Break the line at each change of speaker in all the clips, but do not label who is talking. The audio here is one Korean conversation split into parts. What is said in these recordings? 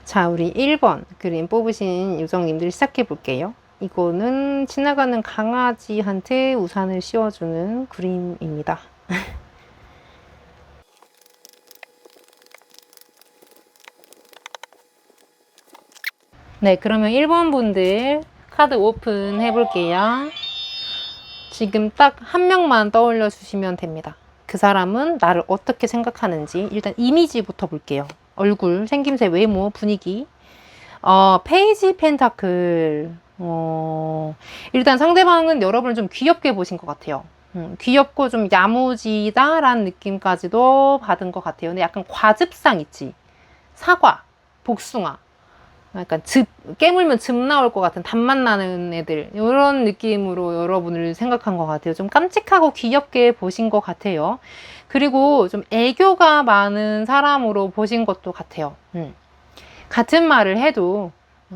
자, 우리 1번 그림 뽑으신 요정님들 시작해 볼게요. 이거는 지나가는 강아지한테 우산을 씌워주는 그림입니다. 네, 그러면 1번 분들 카드 오픈 해볼게요. 지금 딱 한 명만 떠올려 주시면 됩니다. 그 사람은 나를 어떻게 생각하는지 일단 이미지부터 볼게요. 얼굴, 생김새, 외모, 분위기. 페이지 펜타클. 일단 상대방은 여러분을 좀 귀엽게 보신 것 같아요. 귀엽고 좀 야무지다라는 느낌까지도 받은 것 같아요. 근데 약간 과즙상 있지. 사과, 복숭아. 약간 깨물면 즙 나올 것 같은 단맛 나는 애들. 이런 느낌으로 여러분을 생각한 것 같아요. 좀 깜찍하고 귀엽게 보신 것 같아요. 그리고 좀 애교가 많은 사람으로 보신 것도 같아요. 같은 말을 해도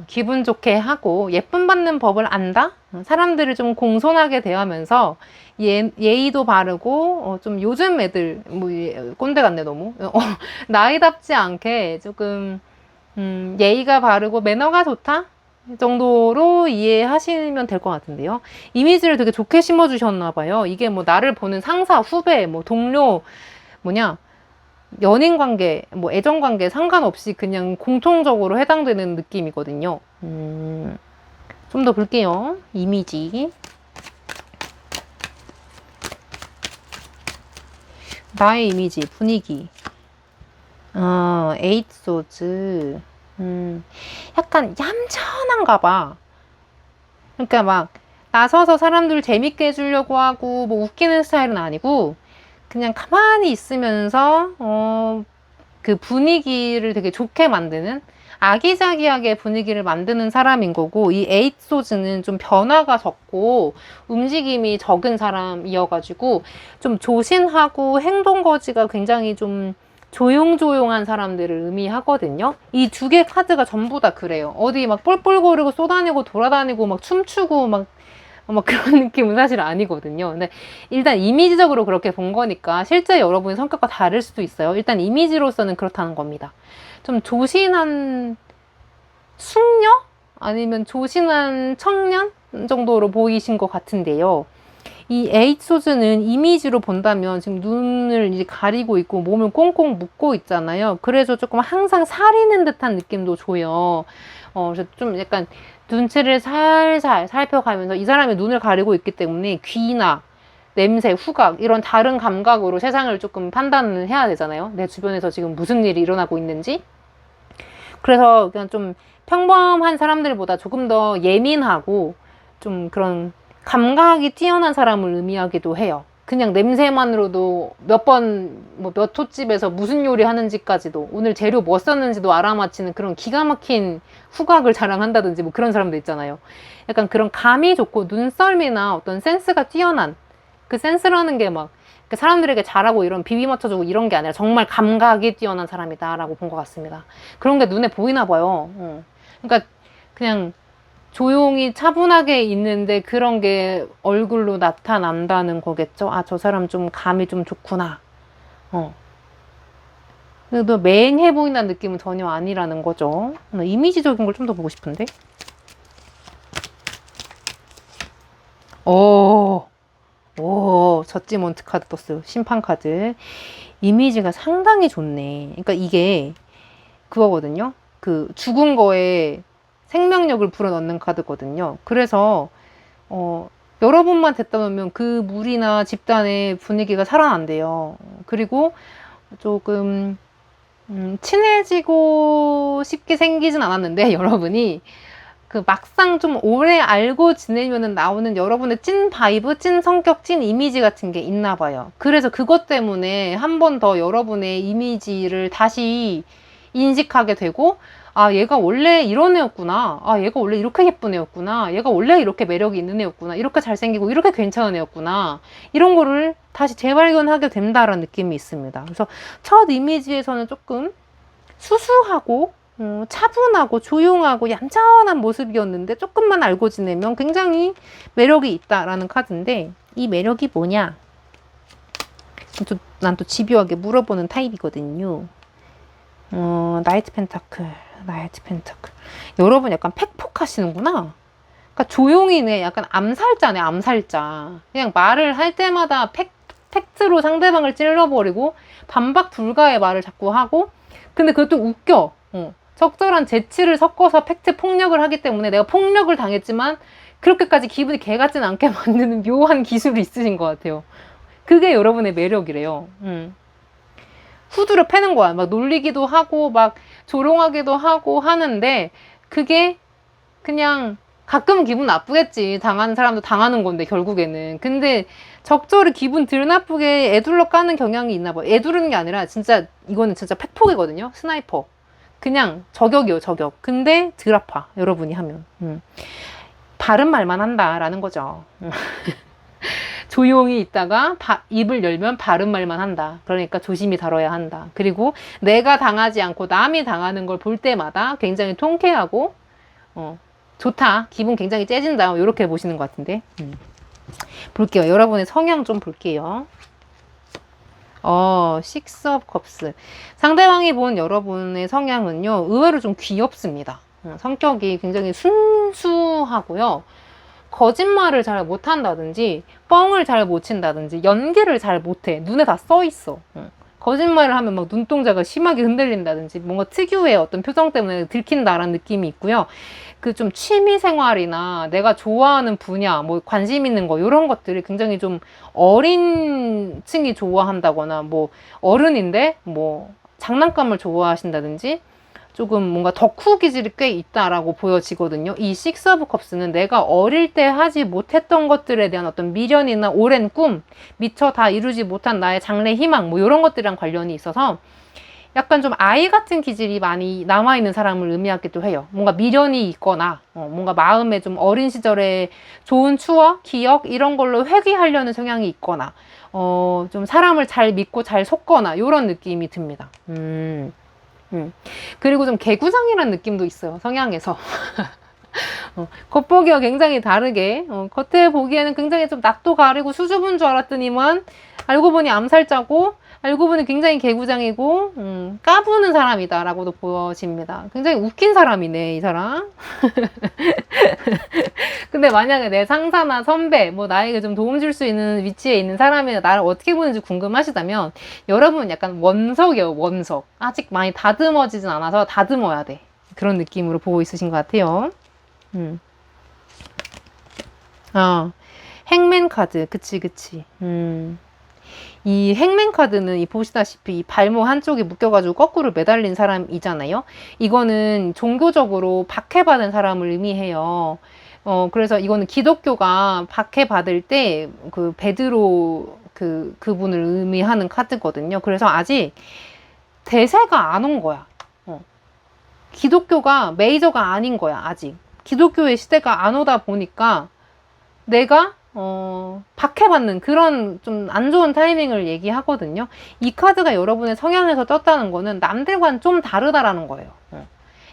기분 좋게 하고 예쁨 받는 법을 안다? 사람들을 좀 공손하게 대하면서 예의도 바르고 좀 요즘 애들 뭐 꼰대 같네 너무 나이답지 않게 조금 예의가 바르고 매너가 좋다? 정도로 이해하시면 될 것 같은데요. 이미지를 되게 좋게 심어주셨나 봐요. 이게 뭐 나를 보는 상사, 후배, 뭐 동료, 연인 관계, 뭐 애정 관계 상관없이 그냥 공통적으로 해당되는 느낌이거든요. 좀 더 볼게요. 이미지. 나의 이미지, 분위기. 에잇 소즈. 약간 얌전한가 봐. 그러니까 막 나서서 사람들을 재밌게 해주려고 하고 뭐 웃기는 스타일은 아니고 그냥 가만히 있으면서 그 분위기를 되게 좋게 만드는 아기자기하게 분위기를 만드는 사람인 거고, 이 에잇 소즈는 좀 변화가 적고 움직임이 적은 사람이어가지고 좀 조신하고 행동 거지가 굉장히 좀 조용조용한 사람들을 의미하거든요. 이 두 개 카드가 전부 다 그래요. 어디 막 뻘뻘거리고 쏘다니고 돌아다니고 막 춤추고 막 그런 느낌은 사실 아니거든요. 근데 일단 이미지적으로 그렇게 본 거니까 실제 여러분의 성격과 다를 수도 있어요. 일단 이미지로서는 그렇다는 겁니다. 좀 조신한 숙녀? 아니면 조신한 청년 정도로 보이신 것 같은데요. 이 에잇 소즈는 이미지로 본다면 지금 눈을 이제 가리고 있고 몸을 꽁꽁 묶고 있잖아요. 그래서 조금 항상 사리는 듯한 느낌도 줘요. 그래서 좀 약간 눈치를 살살 살펴가면서 이 사람이 눈을 가리고 있기 때문에 귀나 냄새, 후각 이런 다른 감각으로 세상을 조금 판단을 해야 되잖아요. 내 주변에서 지금 무슨 일이 일어나고 있는지. 그래서 그냥 좀 평범한 사람들보다 조금 더 예민하고 좀 그런 감각이 뛰어난 사람을 의미하기도 해요. 그냥 냄새만으로도 몇 호집에서 무슨 요리 하는지까지도, 오늘 재료 뭐 썼는지도 알아맞히는 그런 기가 막힌 후각을 자랑한다든지 뭐 그런 사람도 있잖아요. 약간 그런 감이 좋고 눈썰미나 어떤 센스가 뛰어난, 그 센스라는 게 막 사람들에게 잘하고 이런 비비 맞춰주고 이런 게 아니라 정말 감각이 뛰어난 사람이다라고 본 것 같습니다. 그런 게 눈에 보이나 봐요. 그러니까 그냥 조용히 차분하게 있는데 그런 게 얼굴로 나타난다는 거겠죠. 아, 저 사람 좀 감이 좀 좋구나. 그래도 맹해 보인다는 느낌은 전혀 아니라는 거죠. 이미지적인 걸 좀 더 보고 싶은데. 저지먼트 카드 떴어요. 심판 카드. 이미지가 상당히 좋네. 그러니까 이게 그거거든요. 그 죽은 거에 생명력을 불어넣는 카드거든요. 그래서 여러분만 됐다 놓으면 그 무리나 집단의 분위기가 살아난대요. 그리고 조금 친해지고 싶게 생기진 않았는데 여러분이 그 막상 좀 오래 알고 지내면은 나오는 여러분의 찐 바이브, 찐 성격, 찐 이미지 같은 게 있나 봐요. 그래서 그것 때문에 한 번 더 여러분의 이미지를 다시 인식하게 되고, 아, 얘가 원래 이런 애였구나. 아, 얘가 원래 이렇게 예쁜 애였구나. 얘가 원래 이렇게 매력이 있는 애였구나. 이렇게 잘생기고 이렇게 괜찮은 애였구나. 이런 거를 다시 재발견하게 된다라는 느낌이 있습니다. 그래서 첫 이미지에서는 조금 수수하고 차분하고 조용하고 얌전한 모습이었는데 조금만 알고 지내면 굉장히 매력이 있다라는 카드인데, 이 매력이 뭐냐? 난 또 집요하게 물어보는 타입이거든요. 나이트 펜타클. 여러분 약간 팩폭하시는구나. 그러니까 조용히네. 약간 암살자네, 암살자. 그냥 말을 할 때마다 팩트로 상대방을 찔러버리고 반박 불가의 말을 자꾸 하고, 근데 그것도 웃겨. 적절한 재치를 섞어서 팩트 폭력을 하기 때문에 내가 폭력을 당했지만 그렇게까지 기분이 개 같진 않게 만드는 묘한 기술이 있으신 것 같아요. 그게 여러분의 매력이래요. 후드를 패는 거야. 막 놀리기도 하고 막 조롱하기도 하고 하는데, 그게 그냥 가끔은 기분 나쁘겠지. 당하는 사람도 당하는 건데 결국에는. 근데 적절히 기분 덜 나쁘게 애둘러 까는 경향이 있나 봐. 애두르는 게 아니라 진짜 이거는 진짜 팩폭이거든요. 스나이퍼. 그냥 저격이요, 저격. 근데 덜 아파, 여러분이 하면. 바른 말만 한다라는 거죠. 조용히 있다가 입을 열면 바른 말만 한다. 그러니까 조심히 다뤄야 한다. 그리고 내가 당하지 않고 남이 당하는 걸 볼 때마다 굉장히 통쾌하고 좋다. 기분 굉장히 째진다. 이렇게 보시는 것 같은데. 볼게요. 여러분의 성향 좀 볼게요. Six of Cups. 상대방이 본 여러분의 성향은요, 의외로 좀 귀엽습니다. 성격이 굉장히 순수하고요. 거짓말을 잘 못한다든지, 뻥을 잘 못 친다든지, 연기를 잘 못해. 눈에 다 써 있어. 거짓말을 하면 막 눈동자가 심하게 흔들린다든지, 뭔가 특유의 어떤 표정 때문에 들킨다라는 느낌이 있고요. 그 좀 취미 생활이나 내가 좋아하는 분야, 뭐 관심 있는 거, 이런 것들이 굉장히 좀 어린 층이 좋아한다거나, 뭐 어른인데 뭐 장난감을 좋아하신다든지, 조금 뭔가 덕후 기질이 꽤 있다라고 보여지거든요. 이 식스 오브 컵스는 내가 어릴 때 하지 못했던 것들에 대한 어떤 미련이나 오랜 꿈, 미처 다 이루지 못한 나의 장래 희망, 뭐 이런 것들이랑 관련이 있어서 약간 좀 아이 같은 기질이 많이 남아있는 사람을 의미하기도 해요. 뭔가 미련이 있거나, 뭔가 마음에 좀 어린 시절에 좋은 추억, 기억, 이런 걸로 회귀하려는 성향이 있거나, 좀 사람을 잘 믿고 잘 속거나, 이런 느낌이 듭니다. 그리고 좀 개구장이라는 느낌도 있어요. 성향에서. 겉보기와 굉장히 다르게, 겉에 보기에는 굉장히 좀 낯도 가리고 수줍은 줄 알았더니만, 알고 보니 암살자고, 알고 보니 굉장히 개구장이고, 까부는 사람이다라고도 보여집니다. 굉장히 웃긴 사람이네, 이 사람. 근데 만약에 내 상사나 선배, 뭐 나에게 좀 도움 줄 수 있는 위치에 있는 사람이 나를 어떻게 보는지 궁금하시다면, 여러분은 약간 원석이에요, 원석. 아직 많이 다듬어지진 않아서 다듬어야 돼. 그런 느낌으로 보고 있으신 것 같아요. 행맨 카드. 그치. 이 행맨 카드는 이 보시다시피 이 발목 한쪽이 묶여가지고 거꾸로 매달린 사람이잖아요. 이거는 종교적으로 박해받은 사람을 의미해요. 그래서 이거는 기독교가 박해받을 때 그 베드로 그분을 의미하는 카드거든요. 그래서 아직 대세가 안 온 거야. 기독교가 메이저가 아닌 거야, 아직. 기독교의 시대가 안 오다 보니까 내가 박해받는 그런 좀 안 좋은 타이밍을 얘기하거든요. 이 카드가 여러분의 성향에서 떴다는 거는 남들과는 좀 다르다라는 거예요.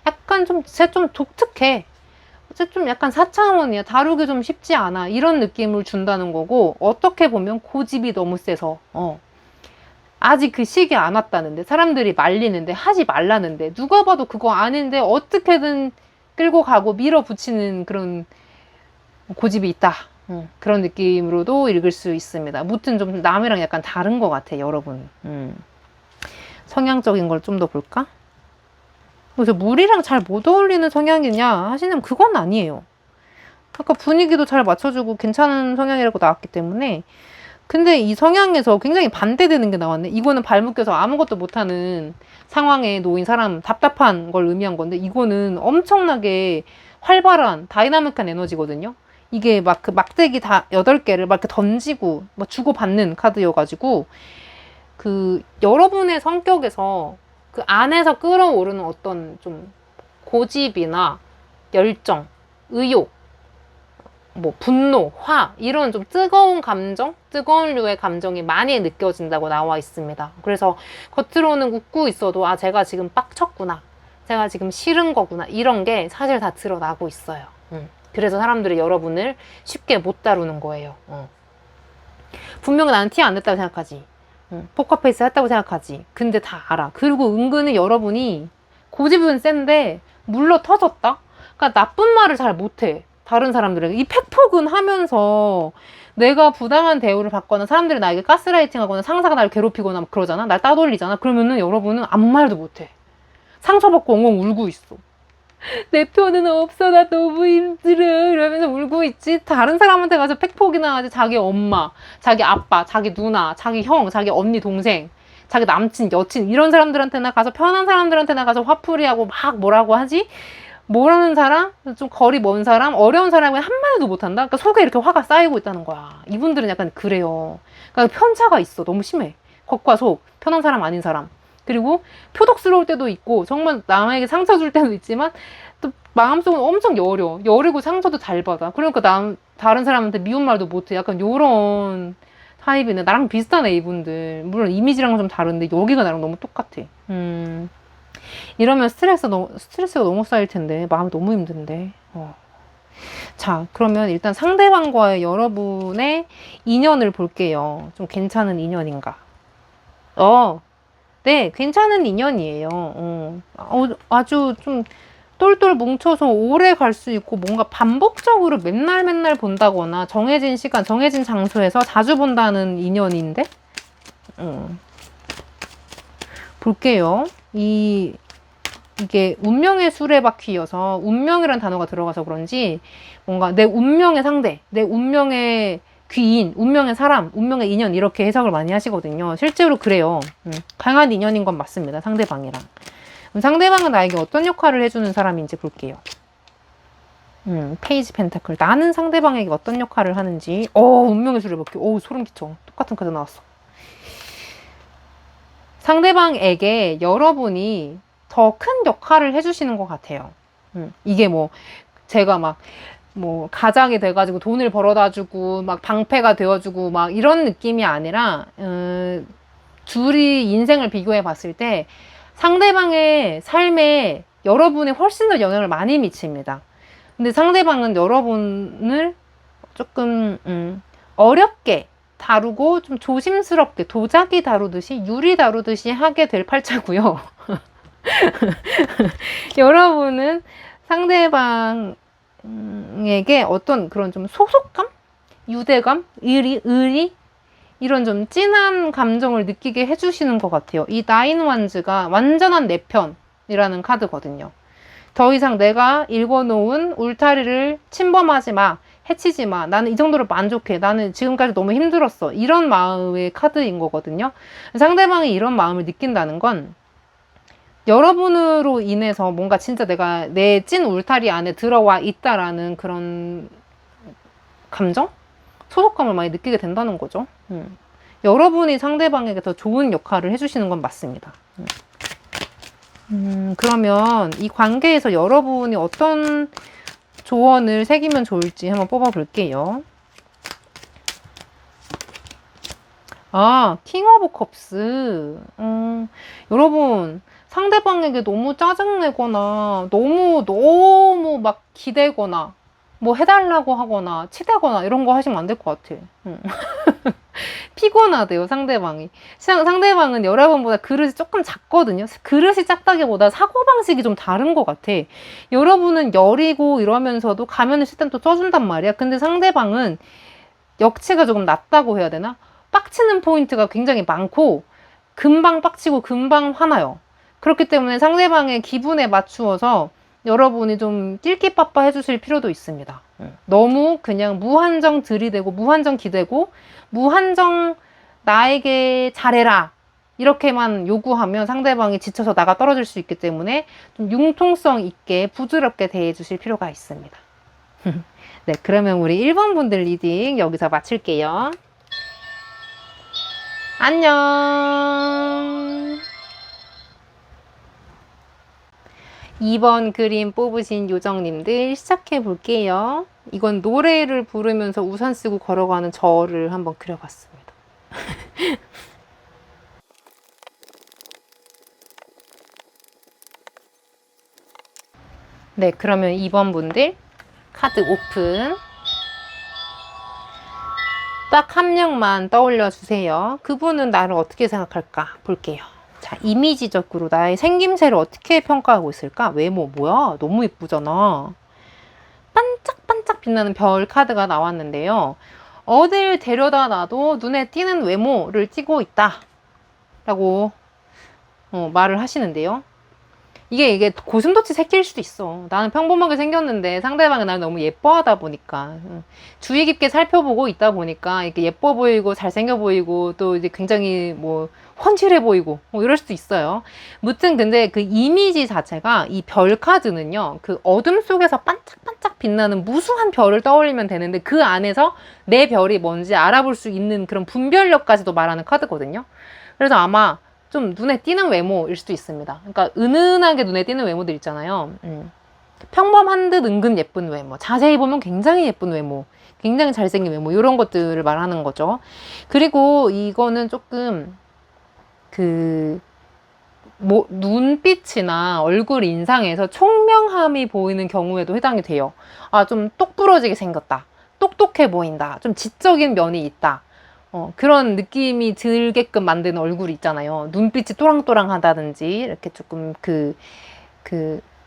약간 쟤 좀 독특해. 쟤 좀 약간 4차원이야. 다루기 좀 쉽지 않아. 이런 느낌을 준다는 거고, 어떻게 보면 고집이 너무 세서, 아직 그 시기 안 왔다는데, 사람들이 말리는데, 하지 말라는데, 누가 봐도 그거 아닌데, 어떻게든 끌고 가고 밀어붙이는 그런 고집이 있다. 그런 느낌으로도 읽을 수 있습니다. 무튼 좀 남이랑 약간 다른 것 같아, 여러분. 성향적인 걸 좀 더 볼까? 그래서 물이랑 잘 못 어울리는 성향이냐 하시면 그건 아니에요. 아까 분위기도 잘 맞춰주고 괜찮은 성향이라고 나왔기 때문에. 근데 이 성향에서 굉장히 반대되는 게 나왔네. 이거는 발 묶여서 아무것도 못하는 상황에 놓인 사람, 답답한 걸 의미한 건데, 이거는 엄청나게 활발한 다이나믹한 에너지거든요. 이게 막 그 막대기 다 8개를 막 이렇게 던지고 막 주고받는 카드여가지고, 그 여러분의 성격에서 그 안에서 끌어오르는 어떤 좀 고집이나 열정, 의욕, 뭐 분노, 화, 이런 좀 뜨거운 감정, 뜨거운 류의 감정이 많이 느껴진다고 나와 있습니다. 그래서 겉으로는 웃고 있어도 제가 지금 빡쳤구나, 제가 지금 싫은 거구나, 이런 게 사실 다 드러나고 있어요. 그래서 사람들이 여러분을 쉽게 못 다루는 거예요. 분명히 나는 티 안 냈다고 생각하지. 포커페이스 했다고 생각하지. 근데 다 알아. 그리고 은근히 여러분이 고집은 센데 물러 터졌다? 그러니까 나쁜 말을 잘 못해. 다른 사람들에게. 이 팩폭은 하면서 내가 부당한 대우를 받거나 사람들이 나에게 가스라이팅 하거나 상사가 나를 괴롭히거나 막 그러잖아. 날 따돌리잖아. 그러면은 여러분은 아무 말도 못해. 상처받고 엉엉 울고 있어. 내 표는 없어, 나 너무 힘들어, 이러면서 울고 있지. 다른 사람한테 가서 팩폭이나 하지. 자기 엄마, 자기 아빠, 자기 누나, 자기 형, 자기 언니, 동생, 자기 남친, 여친, 이런 사람들한테나 가서, 편한 사람들한테나 가서 화풀이하고 막 뭐라고 하지. 모르는 사람, 좀 거리 먼 사람, 어려운 사람이 한마디도 못한다. 그러니까 속에 이렇게 화가 쌓이고 있다는 거야. 이분들은 약간 그래요. 그러니까 편차가 있어. 너무 심해. 겉과 속, 편한 사람 아닌 사람. 그리고 표독스러울 때도 있고, 정말 남에게 상처 줄 때도 있지만, 또 마음속은 엄청 여리고 상처도 잘 받아. 그러니까 다른 사람한테 미운 말도 못해. 약간 요런 타입이네. 나랑 비슷하네, 이분들. 물론 이미지랑은 좀 다른데 여기가 나랑 너무 똑같아. 이러면 스트레스가 너무 쌓일 텐데, 마음이 너무 힘든데. 자, 그러면 일단 상대방과의 여러분의 인연을 볼게요. 좀 괜찮은 인연인가? 네, 괜찮은 인연이에요. 아주 좀 똘똘 뭉쳐서 오래 갈 수 있고, 뭔가 반복적으로 맨날 본다거나 정해진 시간, 정해진 장소에서 자주 본다는 인연인데, 볼게요. 이게 운명의 수레바퀴여서 운명이라는 단어가 들어가서 그런지 뭔가 내 운명의 상대, 내 운명의 귀인, 운명의 사람, 운명의 인연, 이렇게 해석을 많이 하시거든요. 실제로 그래요. 강한 인연인 건 맞습니다. 상대방이랑. 그럼 상대방은 나에게 어떤 역할을 해주는 사람인지 볼게요. 페이지 펜타클. 나는 상대방에게 어떤 역할을 하는지. 운명의 수레바퀴. 소름 끼쳐. 똑같은 카드 나왔어. 상대방에게 여러분이 더 큰 역할을 해주시는 것 같아요. 이게 뭐 제가 막 뭐 가장이 돼가지고 돈을 벌어다 주고 막 방패가 되어주고 막 이런 느낌이 아니라 둘이 인생을 비교해 봤을 때 상대방의 삶에 여러분이 훨씬 더 영향을 많이 미칩니다. 근데 상대방은 여러분을 조금 어렵게 다루고 좀 조심스럽게 도자기 다루듯이 유리 다루듯이 하게 될 팔자고요. 여러분은 상대방에게 어떤 그런 좀 소속감? 유대감? 의리? 이런 좀 진한 감정을 느끼게 해주시는 것 같아요. 이 나인 완즈가 완전한 내 편이라는 카드거든요. 더 이상 내가 읽어놓은 울타리를 침범하지 마, 해치지 마. 나는 이 정도로 만족해. 나는 지금까지 너무 힘들었어. 이런 마음의 카드인 거거든요. 상대방이 이런 마음을 느낀다는 건 여러분으로 인해서 뭔가 진짜 내가 내 찐 울타리 안에 들어와 있다라는 그런 감정? 소속감을 많이 느끼게 된다는 거죠. 여러분이 상대방에게 더 좋은 역할을 해주시는 건 맞습니다. 그러면 이 관계에서 여러분이 어떤 조언을 새기면 좋을지 한번 뽑아볼게요. 킹 오브 컵스. 여러분, 상대방에게 너무 짜증내거나, 너무 막 기대거나, 뭐 해달라고 하거나, 치대거나, 이런 거 하시면 안 될 것 같아. 피곤하대요, 상대방이. 상대방은 여러분보다 그릇이 조금 작거든요. 그릇이 작다기보다 사고방식이 좀 다른 것 같아. 여러분은 여리고 이러면서도 가면을 쓸 땐 또 써준단 말이야. 근데 상대방은 역치가 조금 낮다고 해야 되나? 빡치는 포인트가 굉장히 많고, 금방 빡치고 금방 화나요. 그렇기 때문에 상대방의 기분에 맞추어서 여러분이 좀 낄끼빠빠 해주실 필요도 있습니다. 너무 그냥 무한정 들이대고 무한정 기대고 무한정 나에게 잘해라 이렇게만 요구하면 상대방이 지쳐서 나가 떨어질 수 있기 때문에 좀 융통성 있게 부드럽게 대해주실 필요가 있습니다. 네, 그러면 우리 1번 분들 리딩 여기서 마칠게요. 안녕. 2번 그림 뽑으신 요정님들 시작해 볼게요. 이건 노래를 부르면서 우산 쓰고 걸어가는 저를 한번 그려봤습니다. 네, 그러면 2번 분들 카드 오픈. 딱 한 명만 떠올려 주세요. 그분은 나를 어떻게 생각할까 볼게요. 자, 이미지적으로 나의 생김새를 어떻게 평가하고 있을까? 외모 뭐야? 너무 예쁘잖아. 반짝반짝 빛나는 별 카드가 나왔는데요. 어딜 데려다 놔도 눈에 띄는 외모를 띠고 있다 라고 말을 하시는데요. 이게 고슴도치 새끼일 수도 있어. 나는 평범하게 생겼는데 상대방이 나를 너무 예뻐하다 보니까 주의 깊게 살펴보고 있다 보니까 이렇게 예뻐 보이고 잘생겨 보이고 또 이제 굉장히 뭐 훤칠해 보이고 뭐 이럴 수도 있어요. 무튼 근데 그 이미지 자체가 이 별 카드는요, 그 어둠 속에서 반짝반짝 빛나는 무수한 별을 떠올리면 되는데 그 안에서 내 별이 뭔지 알아볼 수 있는 그런 분별력까지도 말하는 카드거든요. 그래서 아마 좀 눈에 띄는 외모일 수도 있습니다. 그러니까 은은하게 눈에 띄는 외모들 있잖아요. 평범한 듯 은근 예쁜 외모, 자세히 보면 굉장히 예쁜 외모, 굉장히 잘생긴 외모, 이런 것들을 말하는 거죠. 그리고 이거는 조금 눈빛이나 얼굴 인상에서 총명함이 보이는 경우에도 해당이 돼요. 좀 똑부러지게 생겼다, 똑똑해 보인다, 좀 지적인 면이 있다, 그런 느낌이 들게끔 만드는 얼굴이 있잖아요. 눈빛이 또랑또랑하다든지, 이렇게 조금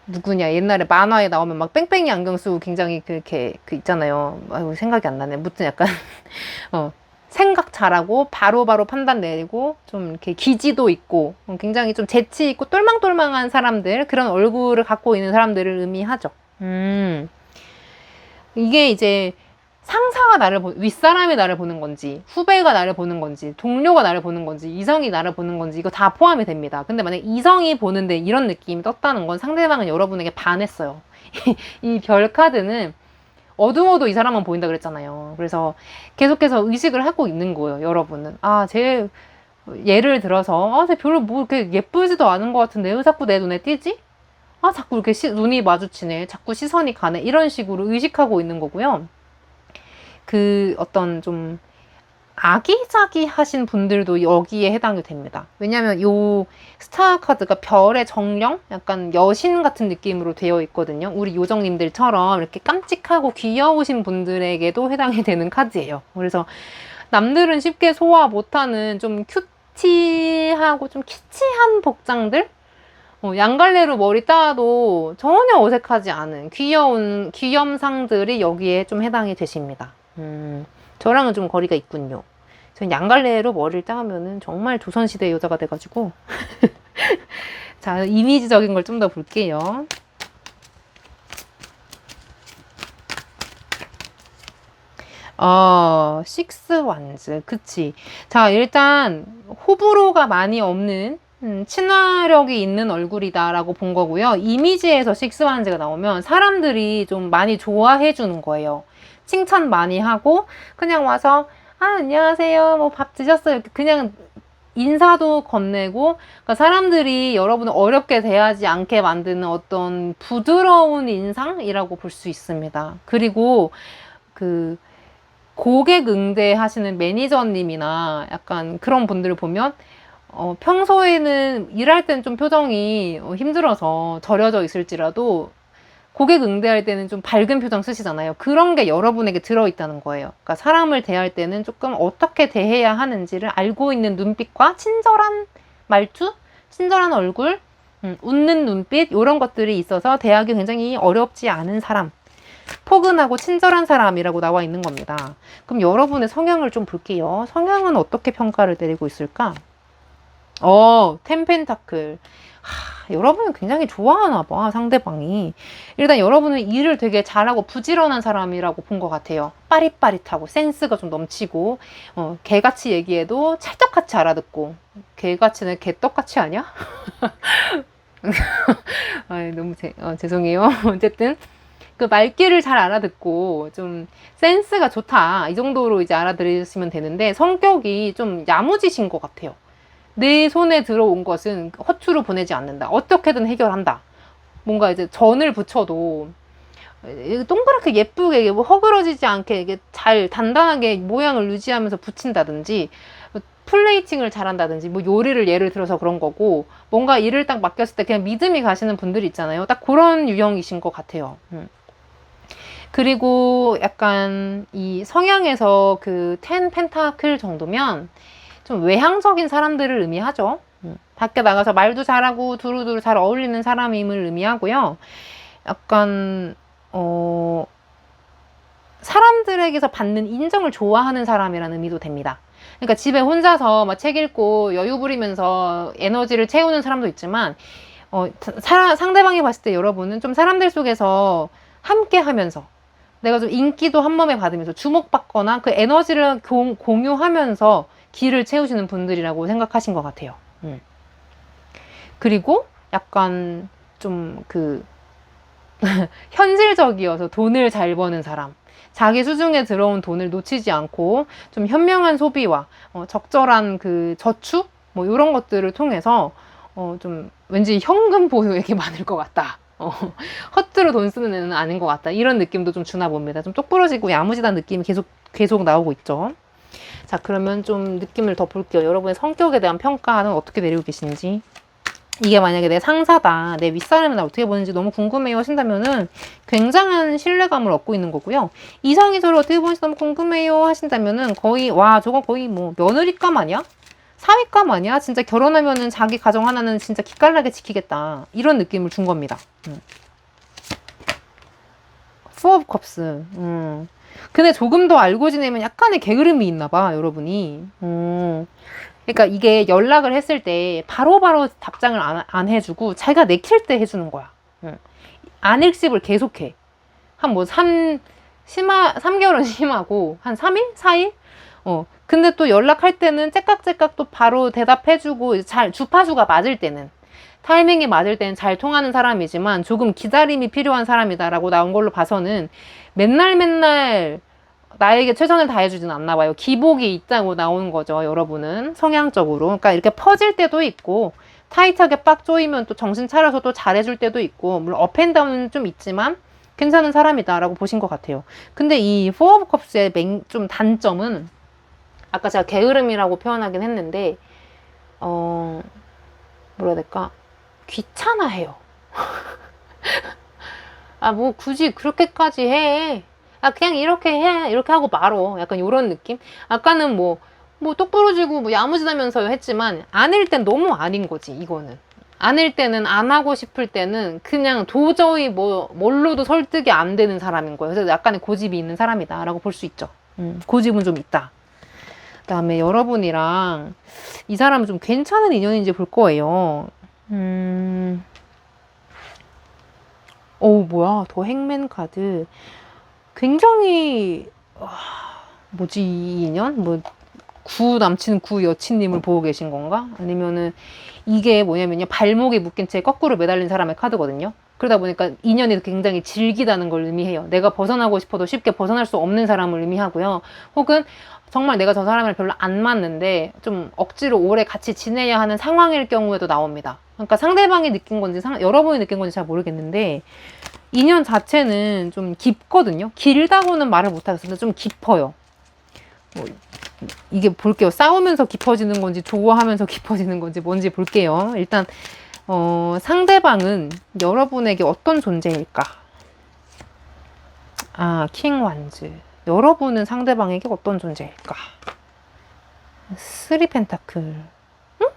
누구냐, 옛날에 만화에 나오면 막 뺑뺑이 안경 쓰고 굉장히 그렇게 있잖아요. 생각이 안 나네. 무튼 약간, 생각 잘하고, 바로바로 판단 내리고, 좀 이렇게 기지도 있고, 굉장히 좀 재치 있고, 똘망똘망한 사람들, 그런 얼굴을 갖고 있는 사람들을 의미하죠. 이게 이제, 상사가 윗사람이 나를 보는 건지, 후배가 나를 보는 건지, 동료가 나를 보는 건지, 이성이 나를 보는 건지, 이거 다 포함이 됩니다. 근데 만약 이성이 보는데 이런 느낌이 떴다는 건 상대방은 여러분에게 반했어요. 이 별 카드는 어두워도 이 사람만 보인다 그랬잖아요. 그래서 계속해서 의식을 하고 있는 거예요, 여러분은. 쟤 예를 들어서 별로 뭐 이렇게 예쁘지도 않은 것 같은데 왜 자꾸 내 눈에 띄지? 자꾸 이렇게 눈이 마주치네. 자꾸 시선이 가네. 이런 식으로 의식하고 있는 거고요. 그 어떤 좀 아기자기하신 분들도 여기에 해당이 됩니다. 왜냐면 요 스타 카드가 별의 정령? 약간 여신 같은 느낌으로 되어 있거든요. 우리 요정님들처럼 이렇게 깜찍하고 귀여우신 분들에게도 해당이 되는 카드예요. 그래서 남들은 쉽게 소화 못하는 좀 큐티하고 좀 키치한 복장들? 양갈래로 머리 따도 전혀 어색하지 않은 귀여운 귀염상들이 여기에 좀 해당이 되십니다. 저랑은 좀 거리가 있군요. 전 양갈래로 머리를 따면은 정말 조선시대 여자가 돼가지고. 자, 이미지적인 걸 좀 더 볼게요. 식스 완즈. 그치. 자, 일단, 호불호가 많이 없는, 친화력이 있는 얼굴이다라고 본 거고요. 이미지에서 식스 완즈가 나오면 사람들이 좀 많이 좋아해 주는 거예요. 칭찬 많이 하고, 그냥 와서, 안녕하세요. 뭐 밥 드셨어요? 이렇게 그냥 인사도 건네고, 그러니까 사람들이 여러분을 어렵게 대하지 않게 만드는 어떤 부드러운 인상이라고 볼 수 있습니다. 그리고 그 고객 응대 하시는 매니저님이나 약간 그런 분들을 보면 평소에는 일할 때는 좀 표정이 힘들어서 절여져 있을지라도 고객 응대할 때는 좀 밝은 표정 쓰시잖아요. 그런 게 여러분에게 들어있다는 거예요. 그러니까 사람을 대할 때는 조금 어떻게 대해야 하는지를 알고 있는 눈빛과 친절한 말투, 친절한 얼굴, 웃는 눈빛 이런 것들이 있어서 대하기 굉장히 어렵지 않은 사람, 포근하고 친절한 사람이라고 나와 있는 겁니다. 그럼 여러분의 성향을 좀 볼게요. 성향은 어떻게 평가를 내리고 있을까? 텐펜타클. 여러분은 굉장히 좋아하나 봐, 상대방이. 일단 여러분은 일을 되게 잘하고 부지런한 사람이라고 본 것 같아요. 빠릿빠릿하고 센스가 좀 넘치고 개같이 얘기해도 찰떡같이 알아듣고. 개같이는 개떡같이 아냐? 너무 죄송해요. 어쨌든 그 말귀를 잘 알아듣고 좀 센스가 좋다 이 정도로 이제 알아들으시면 되는데 성격이 좀 야무지신 것 같아요. 내 손에 들어온 것은 허투루 보내지 않는다. 어떻게든 해결한다. 뭔가 이제 전을 붙여도 동그랗게 예쁘게 허그러지지 않게 이게 잘 단단하게 모양을 유지하면서 붙인다든지 플레이팅을 잘한다든지 뭐 요리를 예를 들어서 그런 거고 뭔가 일을 딱 맡겼을 때 그냥 믿음이 가시는 분들이 있잖아요. 딱 그런 유형이신 것 같아요. 그리고 약간 이 성향에서 그 10 펜타클 정도면 좀 외향적인 사람들을 의미하죠. 밖에 나가서 말도 잘하고 두루두루 잘 어울리는 사람임을 의미하고요. 약간 사람들에게서 받는 인정을 좋아하는 사람이라는 의미도 됩니다. 그러니까 집에 혼자서 막 책 읽고 여유 부리면서 에너지를 채우는 사람도 있지만 상대방이 봤을 때 여러분은 좀 사람들 속에서 함께 하면서 내가 좀 인기도 한 몸에 받으면서 주목받거나 그 에너지를 공유하면서 기를 채우시는 분들이라고 생각하신 것 같아요. 그리고 약간 좀 현실적이어서 돈을 잘 버는 사람. 자기 수중에 들어온 돈을 놓치지 않고 좀 현명한 소비와 적절한 그 저축 뭐 이런 것들을 통해서 좀 왠지 현금 보유액이 많을 것 같다. 헛으로 돈 쓰는 애는 아닌 것 같다. 이런 느낌도 좀 주나 봅니다. 좀 똑부러지고 야무지다는 느낌이 계속 나오고 있죠. 자, 그러면 좀 느낌을 더 볼게요. 여러분의 성격에 대한 평가는 어떻게 내리고 계신지. 이게 만약에 내 상사다, 내 윗사람이 나 어떻게 보는지 너무 궁금해요 하신다면은 굉장한 신뢰감을 얻고 있는 거고요. 이성이 저를 어떻게 보는지 너무 궁금해요 하신다면은 거의, 저거 거의 뭐 며느리감 아니야? 사위감 아니야? 진짜 결혼하면은 자기 가정 하나는 진짜 기깔나게 지키겠다. 이런 느낌을 준 겁니다. Four of Cups. 근데 조금 더 알고 지내면 약간의 게으름이 있나 봐, 여러분이. 그러니까 이게 연락을 했을 때 바로바로 답장을 안 해주고 자기가 내킬 때 해주는 거야. 안일십을 계속해. 한 뭐 3개월은 심하고 한 3일? 4일? 근데 또 연락할 때는 째깍째깍 또 바로 대답해주고 잘 주파수가 맞을 때는 타이밍이 맞을 때는 잘 통하는 사람이지만 조금 기다림이 필요한 사람이다라고 나온 걸로 봐서는 맨날 나에게 최선을 다해주지는 않나 봐요. 기복이 있다고 나오는 거죠, 여러분은. 성향적으로. 그러니까 이렇게 퍼질 때도 있고, 타이트하게 빡 조이면 또 정신 차려서 또 잘해줄 때도 있고, 물론 업앤다운은 좀 있지만, 괜찮은 사람이다라고 보신 것 같아요. 근데 이 포 오브 컵스의 좀 단점은, 아까 제가 게으름이라고 표현하긴 했는데, 뭐라 해야 될까? 귀찮아해요. 아, 뭐 굳이 그렇게까지 해. 아, 그냥 이렇게 해. 이렇게 하고 말어. 약간 이런 느낌? 아까는 뭐 똑부러지고 뭐 야무지다면서요 했지만, 아닐 땐 너무 아닌 거지, 이거는. 아닐 때는, 안 하고 싶을 때는 그냥 도저히 뭘로도 설득이 안 되는 사람인 거예요. 그래서 약간의 고집이 있는 사람이다 라고 볼 수 있죠. 고집은 좀 있다. 그 다음에 여러분이랑 이 사람은 좀 괜찮은 인연인지 볼 거예요. 뭐야, 더 행맨 카드. 굉장히, 뭐지, 이 인연? 구 남친, 구 여친님을 보고 계신 건가? 아니면은, 이게 뭐냐면요, 발목에 묶인 채 거꾸로 매달린 사람의 카드거든요. 그러다 보니까 인연이 굉장히 질기다는 걸 의미해요. 내가 벗어나고 싶어도 쉽게 벗어날 수 없는 사람을 의미하고요. 혹은 정말 내가 저 사람을 별로 안 맞는데 좀 억지로 오래 같이 지내야 하는 상황일 경우에도 나옵니다. 그러니까 상대방이 느낀 건지 여러분이 느낀 건지 잘 모르겠는데, 인연 자체는 좀 깊거든요. 길다고는 말을 못하겠습니다. 좀 깊어요. 이게 볼게요. 싸우면서 깊어지는 건지 좋아하면서 깊어지는 건지 뭔지 볼게요. 일단 상대방은 여러분에게 어떤 존재일까? 킹 완즈. 여러분은 상대방에게 어떤 존재일까? 3 펜타클.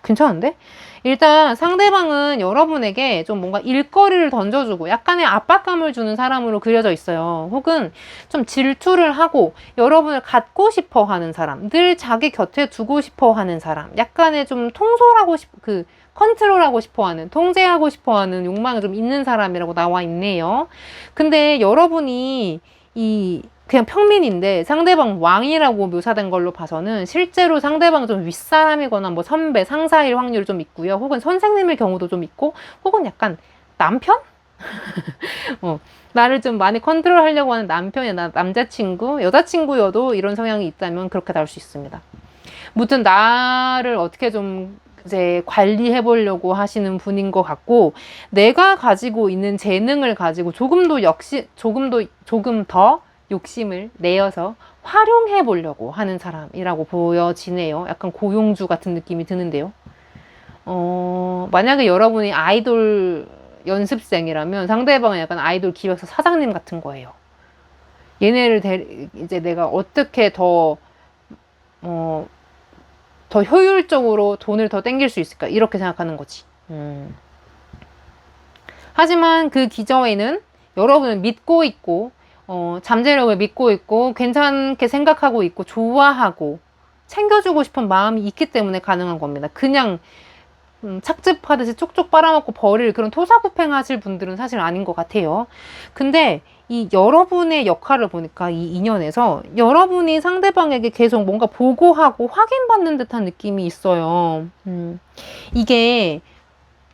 괜찮은데? 일단 상대방은 여러분에게 좀 뭔가 일거리를 던져주고 약간의 압박감을 주는 사람으로 그려져 있어요. 혹은 좀 질투를 하고 여러분을 갖고 싶어 하는 사람, 늘 자기 곁에 두고 싶어 하는 사람, 약간의 좀 통솔하고 컨트롤하고 싶어 하는, 통제하고 싶어 하는 욕망이 좀 있는 사람이라고 나와 있네요. 근데 여러분이 그냥 평민인데 상대방 왕이라고 묘사된 걸로 봐서는 실제로 상대방 좀 윗사람이거나 뭐 선배, 상사일 확률이 좀 있고요. 혹은 선생님일 경우도 좀 있고, 혹은 약간 남편? 나를 좀 많이 컨트롤하려고 하는 남편이나 남자친구, 여자친구여도 이런 성향이 있다면 그렇게 나올 수 있습니다. 무튼 나를 어떻게 좀 이제 관리해 보려고 하시는 분인 것 같고, 내가 가지고 있는 재능을 가지고 조금 더 욕심을 내어서 활용해 보려고 하는 사람이라고 보여지네요. 약간 고용주 같은 느낌이 드는데요. 만약에 여러분이 아이돌 연습생이라면 상대방은 약간 아이돌 기획사 사장님 같은 거예요. 얘네를 이제 내가 어떻게 더 효율적으로 돈을 더 땡길 수 있을까? 이렇게 생각하는 거지. 하지만 그 기저에는 여러분을 믿고 있고, 잠재력을 믿고 있고, 괜찮게 생각하고 있고, 좋아하고, 챙겨주고 싶은 마음이 있기 때문에 가능한 겁니다. 그냥 착즙하듯이 쪽쪽 빨아먹고 버릴 그런 토사구팽 하실 분들은 사실 아닌 것 같아요. 근데 이 여러분의 역할을 보니까 이 인연에서 여러분이 상대방에게 계속 뭔가 보고하고 확인받는 듯한 느낌이 있어요. 이게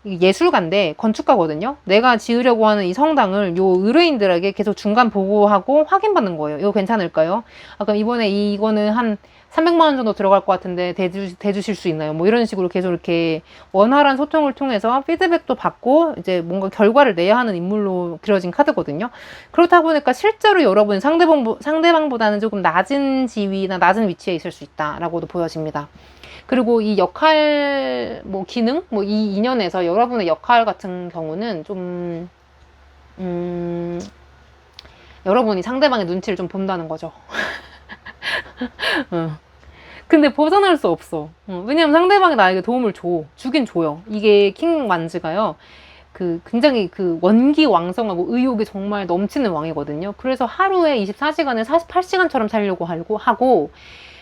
예술가인데 건축가거든요. 내가 지으려고 하는 이 성당을 요 의뢰인들에게 계속 중간 보고하고 확인받는 거예요. 이거 괜찮을까요? 아까 이번에 이거는 한 300만 원 정도 들어갈 것 같은데 대주실 수 있나요? 뭐 이런 식으로 계속 이렇게 원활한 소통을 통해서 피드백도 받고 이제 뭔가 결과를 내야 하는 인물로 그려진 카드거든요. 그렇다 보니까 실제로 여러분 상대방보다는 조금 낮은 지위나 낮은 위치에 있을 수 있다라고도 보여집니다. 그리고 이 역할, 기능? 이 인연에서 여러분의 역할 같은 경우는 좀, 여러분이 상대방의 눈치를 좀 본다는 거죠. 근데 벗어날 수 없어. 왜냐면 상대방이 나에게 도움을 주긴 줘요. 이게 킹 완즈가요. 굉장히 원기왕성하고 의욕이 정말 넘치는 왕이거든요. 그래서 하루에 24시간을 48시간처럼 살려고 하고,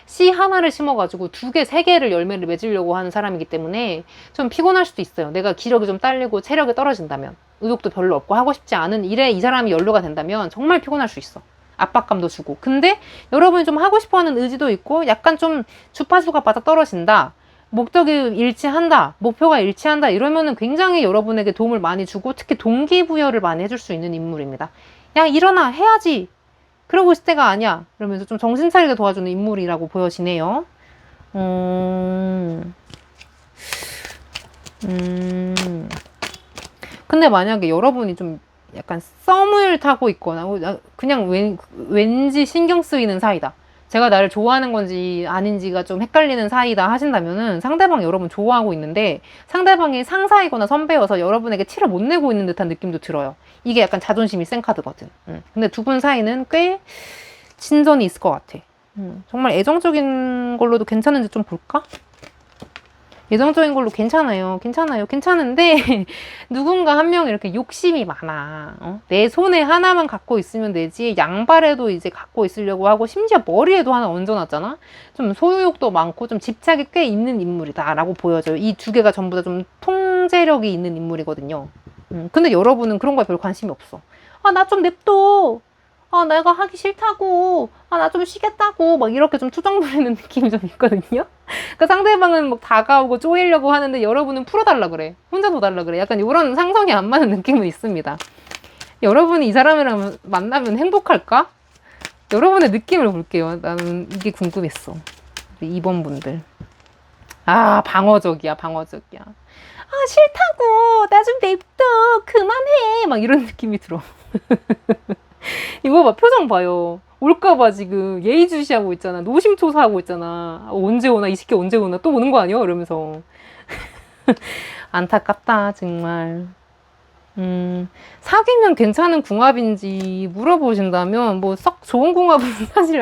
씨 하나를 심어가지고 2개, 3개를 열매를 맺으려고 하는 사람이기 때문에 좀 피곤할 수도 있어요. 내가 기력이 좀 딸리고 체력이 떨어진다면, 의욕도 별로 없고 하고 싶지 않은 일에 이 사람이 연루가 된다면 정말 피곤할 수 있어. 압박감도 주고. 근데 여러분이 좀 하고 싶어하는 의지도 있고 약간 좀 주파수가 바짝 떨어진다. 목적이 일치한다. 목표가 일치한다. 이러면은 굉장히 여러분에게 도움을 많이 주고 특히 동기부여를 많이 해줄 수 있는 인물입니다. 야, 일어나. 해야지. 그러고 있을 때가 아니야. 그러면서 좀 정신 차리게 도와주는 인물이라고 보여지네요. 근데 만약에 여러분이 좀 약간 썸을 타고 있거나 그냥 왠지 신경 쓰이는 사이다. 제가 나를 좋아하는 건지 아닌지가 좀 헷갈리는 사이다 하신다면은 상대방 여러분 좋아하고 있는데 상대방이 상사이거나 선배여서 여러분에게 티를 못 내고 있는 듯한 느낌도 들어요. 이게 약간 자존심이 센 카드거든. 근데 두 분 사이는 꽤 진전이 있을 것 같아. 정말 애정적인 걸로도 괜찮은지 좀 볼까? 예정적인 걸로 괜찮아요. 괜찮은데 누군가 한 명 이렇게 욕심이 많아. 내 손에 하나만 갖고 있으면 되지 양발에도 이제 갖고 있으려고 하고 심지어 머리에도 하나 얹어놨잖아. 좀 소유욕도 많고 좀 집착이 꽤 있는 인물이다 라고 보여져요. 이 두 개가 전부 다 좀 통제력이 있는 인물이거든요. 근데 여러분은 그런 거에 별 관심이 없어. 아, 나 좀 냅둬. 아, 내가 하기 싫다고. 아, 나 좀 쉬겠다고. 막 이렇게 좀 투정 부리는 느낌이 좀 있거든요. 그러니까 상대방은 막 다가오고 쪼이려고 하는데 여러분은 풀어달라 그래. 혼자 둬달라 그래. 약간 이런 상성이 안 맞는 느낌은 있습니다. 여러분이 이 사람이랑 만나면 행복할까? 여러분의 느낌을 볼게요. 나는 이게 궁금했어. 2번 분들. 아, 방어적이야. 아, 싫다고. 나 좀 냅둬. 그만해. 막 이런 느낌이 들어. 이거 봐, 표정 봐요. 올까봐 지금 예의주시하고 있잖아. 노심초사하고 있잖아. 언제 오나, 이 새끼 언제 오나, 또 오는 거 아니야? 이러면서. 안타깝다, 정말. 사귀면 괜찮은 궁합인지 물어보신다면, 뭐, 썩 좋은 궁합은 사실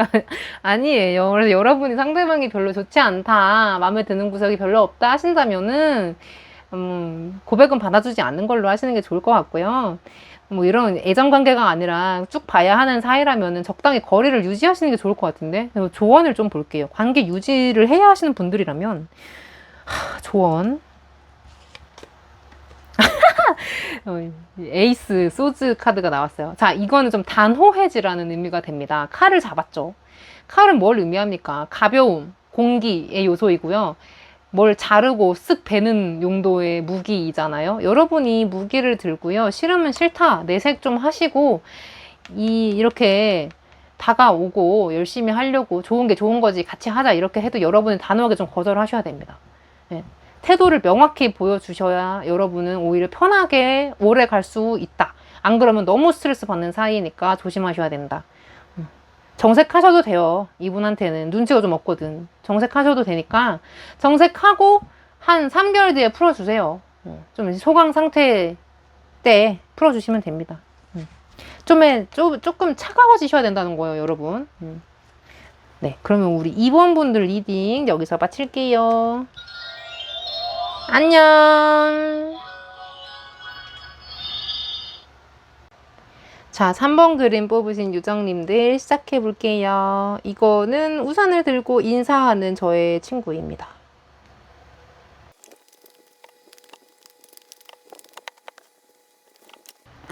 아니에요. 그래서 여러분이 상대방이 별로 좋지 않다, 마음에 드는 구석이 별로 없다 하신다면은, 고백은 받아주지 않는 걸로 하시는 게 좋을 것 같고요. 뭐 이런 애정 관계가 아니라 쭉 봐야 하는 사이라면은 적당히 거리를 유지하시는 게 좋을 것 같은데 조언을 좀 볼게요. 관계 유지를 해야 하시는 분들이라면 조언 에이스 소즈 카드가 나왔어요. 자, 이거는 좀 단호해지라는 의미가 됩니다. 칼을 잡았죠. 칼은 뭘 의미합니까? 가벼움, 공기의 요소이고요. 뭘 자르고 쓱 베는 용도의 무기이잖아요. 여러분이 무기를 들고요. 싫으면 싫다. 내색 좀 하시고 이렇게 다가오고 열심히 하려고 좋은 게 좋은 거지 같이 하자 이렇게 해도 여러분은 단호하게 좀 거절하셔야 됩니다. 네. 태도를 명확히 보여주셔야 여러분은 오히려 편하게 오래 갈 수 있다. 안 그러면 너무 스트레스 받는 사이니까 조심하셔야 된다. 정색하셔도 돼요. 이분한테는 눈치가 좀 없거든. 정색하셔도 되니까 정색하고 한 3개월 뒤에 풀어주세요. 좀 소강 상태 때 풀어주시면 됩니다. 조금 차가워지셔야 된다는 거예요, 여러분. 네, 그러면 우리 2번 분들 리딩 여기서 마칠게요. 안녕. 자, 3번 그림 뽑으신 유정님들 시작해 볼게요. 이거는 우산을 들고 인사하는 저의 친구입니다.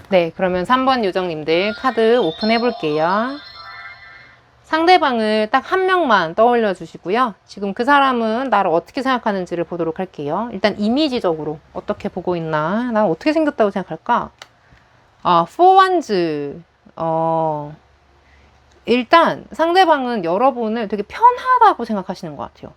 네, 그러면 3번 유정님들 카드 오픈해 볼게요. 상대방을 딱 한 명만 떠올려 주시고요. 지금 그 사람은 나를 어떻게 생각하는지를 보도록 할게요. 일단 이미지적으로 어떻게 보고 있나? 난 어떻게 생겼다고 생각할까? 아, 포완즈. 일단 상대방은 여러분을 되게 편하다고 생각하시는 것 같아요.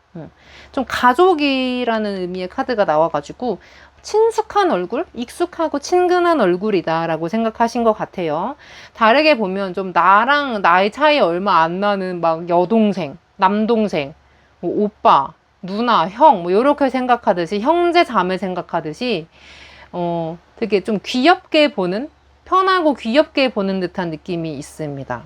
좀 가족이라는 의미의 카드가 나와가지고 친숙한 얼굴, 익숙하고 친근한 얼굴이다 라고 생각하신 것 같아요. 다르게 보면 좀 나랑 나이 차이 얼마 안 나는 막 여동생, 남동생, 뭐 오빠, 누나, 형, 뭐 이렇게 생각하듯이 형제 자매 생각하듯이 되게 좀 귀엽게 보는, 편하고 귀엽게 보는 듯한 느낌이 있습니다.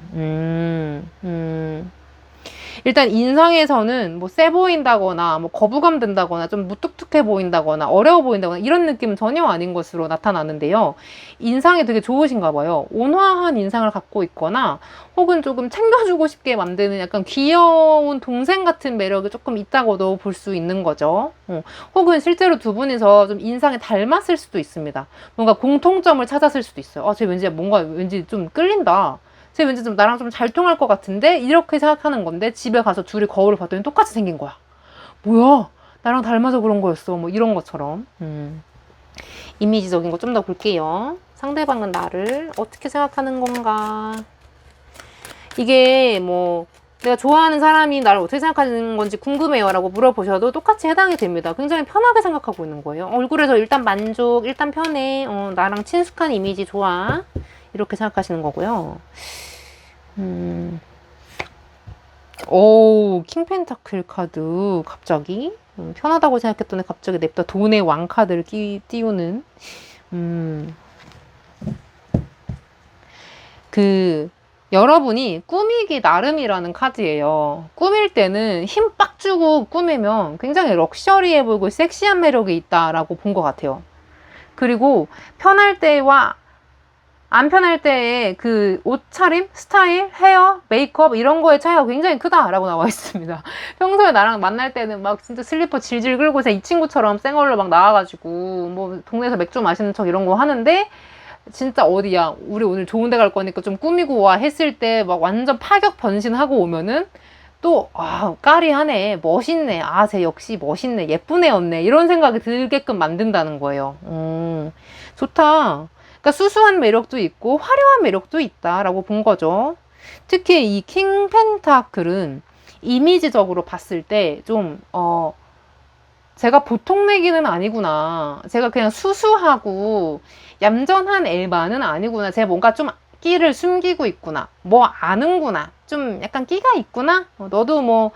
일단 인상에서는 뭐 세 보인다거나 뭐 거부감 든다거나 좀 무뚝뚝해 보인다거나 어려워 보인다거나 이런 느낌은 전혀 아닌 것으로 나타나는데요. 인상이 되게 좋으신가 봐요. 온화한 인상을 갖고 있거나 혹은 조금 챙겨주고 싶게 만드는 약간 귀여운 동생 같은 매력이 조금 있다고도 볼 수 있는 거죠. 혹은 실제로 두 분이서 좀 인상이 닮았을 수도 있습니다. 뭔가 공통점을 찾았을 수도 있어요. 쟤 왠지 좀 끌린다. 쟤 왠지 좀 나랑 좀 잘 통할 것 같은데? 이렇게 생각하는 건데 집에 가서 둘이 거울을 봤더니 똑같이 생긴 거야. 뭐야? 나랑 닮아서 그런 거였어. 뭐 이런 것처럼. 이미지적인 거 좀 더 볼게요. 상대방은 나를 어떻게 생각하는 건가? 이게 뭐 내가 좋아하는 사람이 나를 어떻게 생각하는 건지 궁금해요 라고 물어보셔도 똑같이 해당이 됩니다. 굉장히 편하게 생각하고 있는 거예요. 얼굴에서 일단 만족, 일단 편해, 나랑 친숙한 이미지 좋아, 이렇게 생각하시는 거고요. 오, 킹펜타클 카드 갑자기 편하다고 생각했더니 갑자기 냅다 돈의 왕 카드를 띄우는. 여러분이 꾸미기 나름이라는 카드예요. 꾸밀 때는 힘 빡 주고 꾸미면 굉장히 럭셔리해 보이고 섹시한 매력이 있다라고 본 것 같아요. 그리고 편할 때와 안 편할 때의 그 옷차림, 스타일, 헤어, 메이크업 이런 거의 차이가 굉장히 크다라고 나와 있습니다. 평소에 나랑 만날 때는 막 진짜 슬리퍼 질질 끌고 이 친구처럼 쌩얼로 막 나와가지고 뭐 동네에서 맥주 마시는 척 이런 거 하는데, 진짜 어디야 우리 오늘 좋은 데 갈 거니까 좀 꾸미고 와 했을 때 막 완전 파격 변신하고 오면은 또 까리하네, 멋있네, 쟤 역시 멋있네, 예쁜 애였네, 이런 생각이 들게끔 만든다는 거예요. 좋다. 그러니까 수수한 매력도 있고 화려한 매력도 있다라고 본 거죠. 특히 이 킹 펜타클은 이미지적으로 봤을 때 좀 제가 보통 내기는 아니구나, 제가 그냥 수수하고 얌전한 엘바는 아니구나, 제가 뭔가 좀 끼를 숨기고 있구나, 뭐 아는구나, 좀 약간 끼가 있구나, 너도 뭐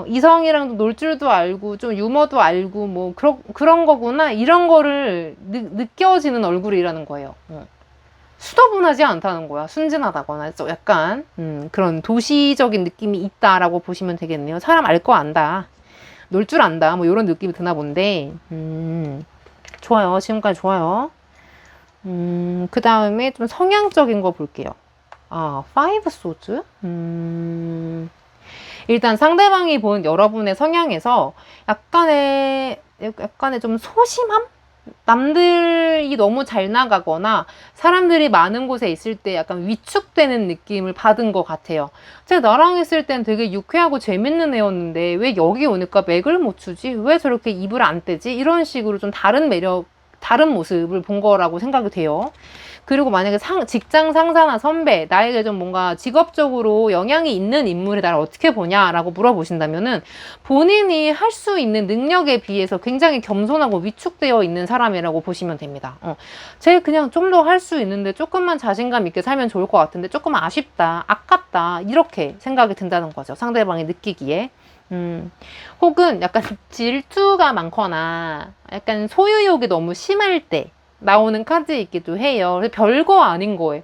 이성이랑도 놀 줄도 알고 좀 유머도 알고 뭐 그런 거구나, 이런 거를 느껴지는 얼굴이라는 거예요. 수더분하지 않다는 거야. 순진하다거나 약간 그런 도시적인 느낌이 있다라고 보시면 되겠네요. 사람 알 거 안다, 놀 줄 안다, 뭐 이런 느낌이 드나 본데, 좋아요. 지금까지 좋아요. 그 다음에 좀 성향적인 거 볼게요. 파이브 소즈? 일단 상대방이 본 여러분의 성향에서 약간의 좀 소심함? 남들이 너무 잘 나가거나 사람들이 많은 곳에 있을 때 약간 위축되는 느낌을 받은 것 같아요. 제가 나랑 있을 땐 되게 유쾌하고 재밌는 애였는데 왜 여기 오니까 맥을 못 추지? 왜 저렇게 입을 안 떼지? 이런 식으로 좀 다른 매력, 다른 모습을 본 거라고 생각이 돼요. 그리고 만약에 직장 상사나 선배, 나에게 좀 뭔가 직업적으로 영향이 있는 인물이 나를 어떻게 보냐라고 물어보신다면은 본인이 할 수 있는 능력에 비해서 굉장히 겸손하고 위축되어 있는 사람이라고 보시면 됩니다. 쟤 그냥 좀 더 할 수 있는데 조금만 자신감 있게 살면 좋을 것 같은데 조금 아쉽다, 아깝다, 이렇게 생각이 든다는 거죠. 상대방이 느끼기에. 혹은 약간 질투가 많거나 약간 소유욕이 너무 심할 때 나오는 카드이기도 해요. 별거 아닌 거예요.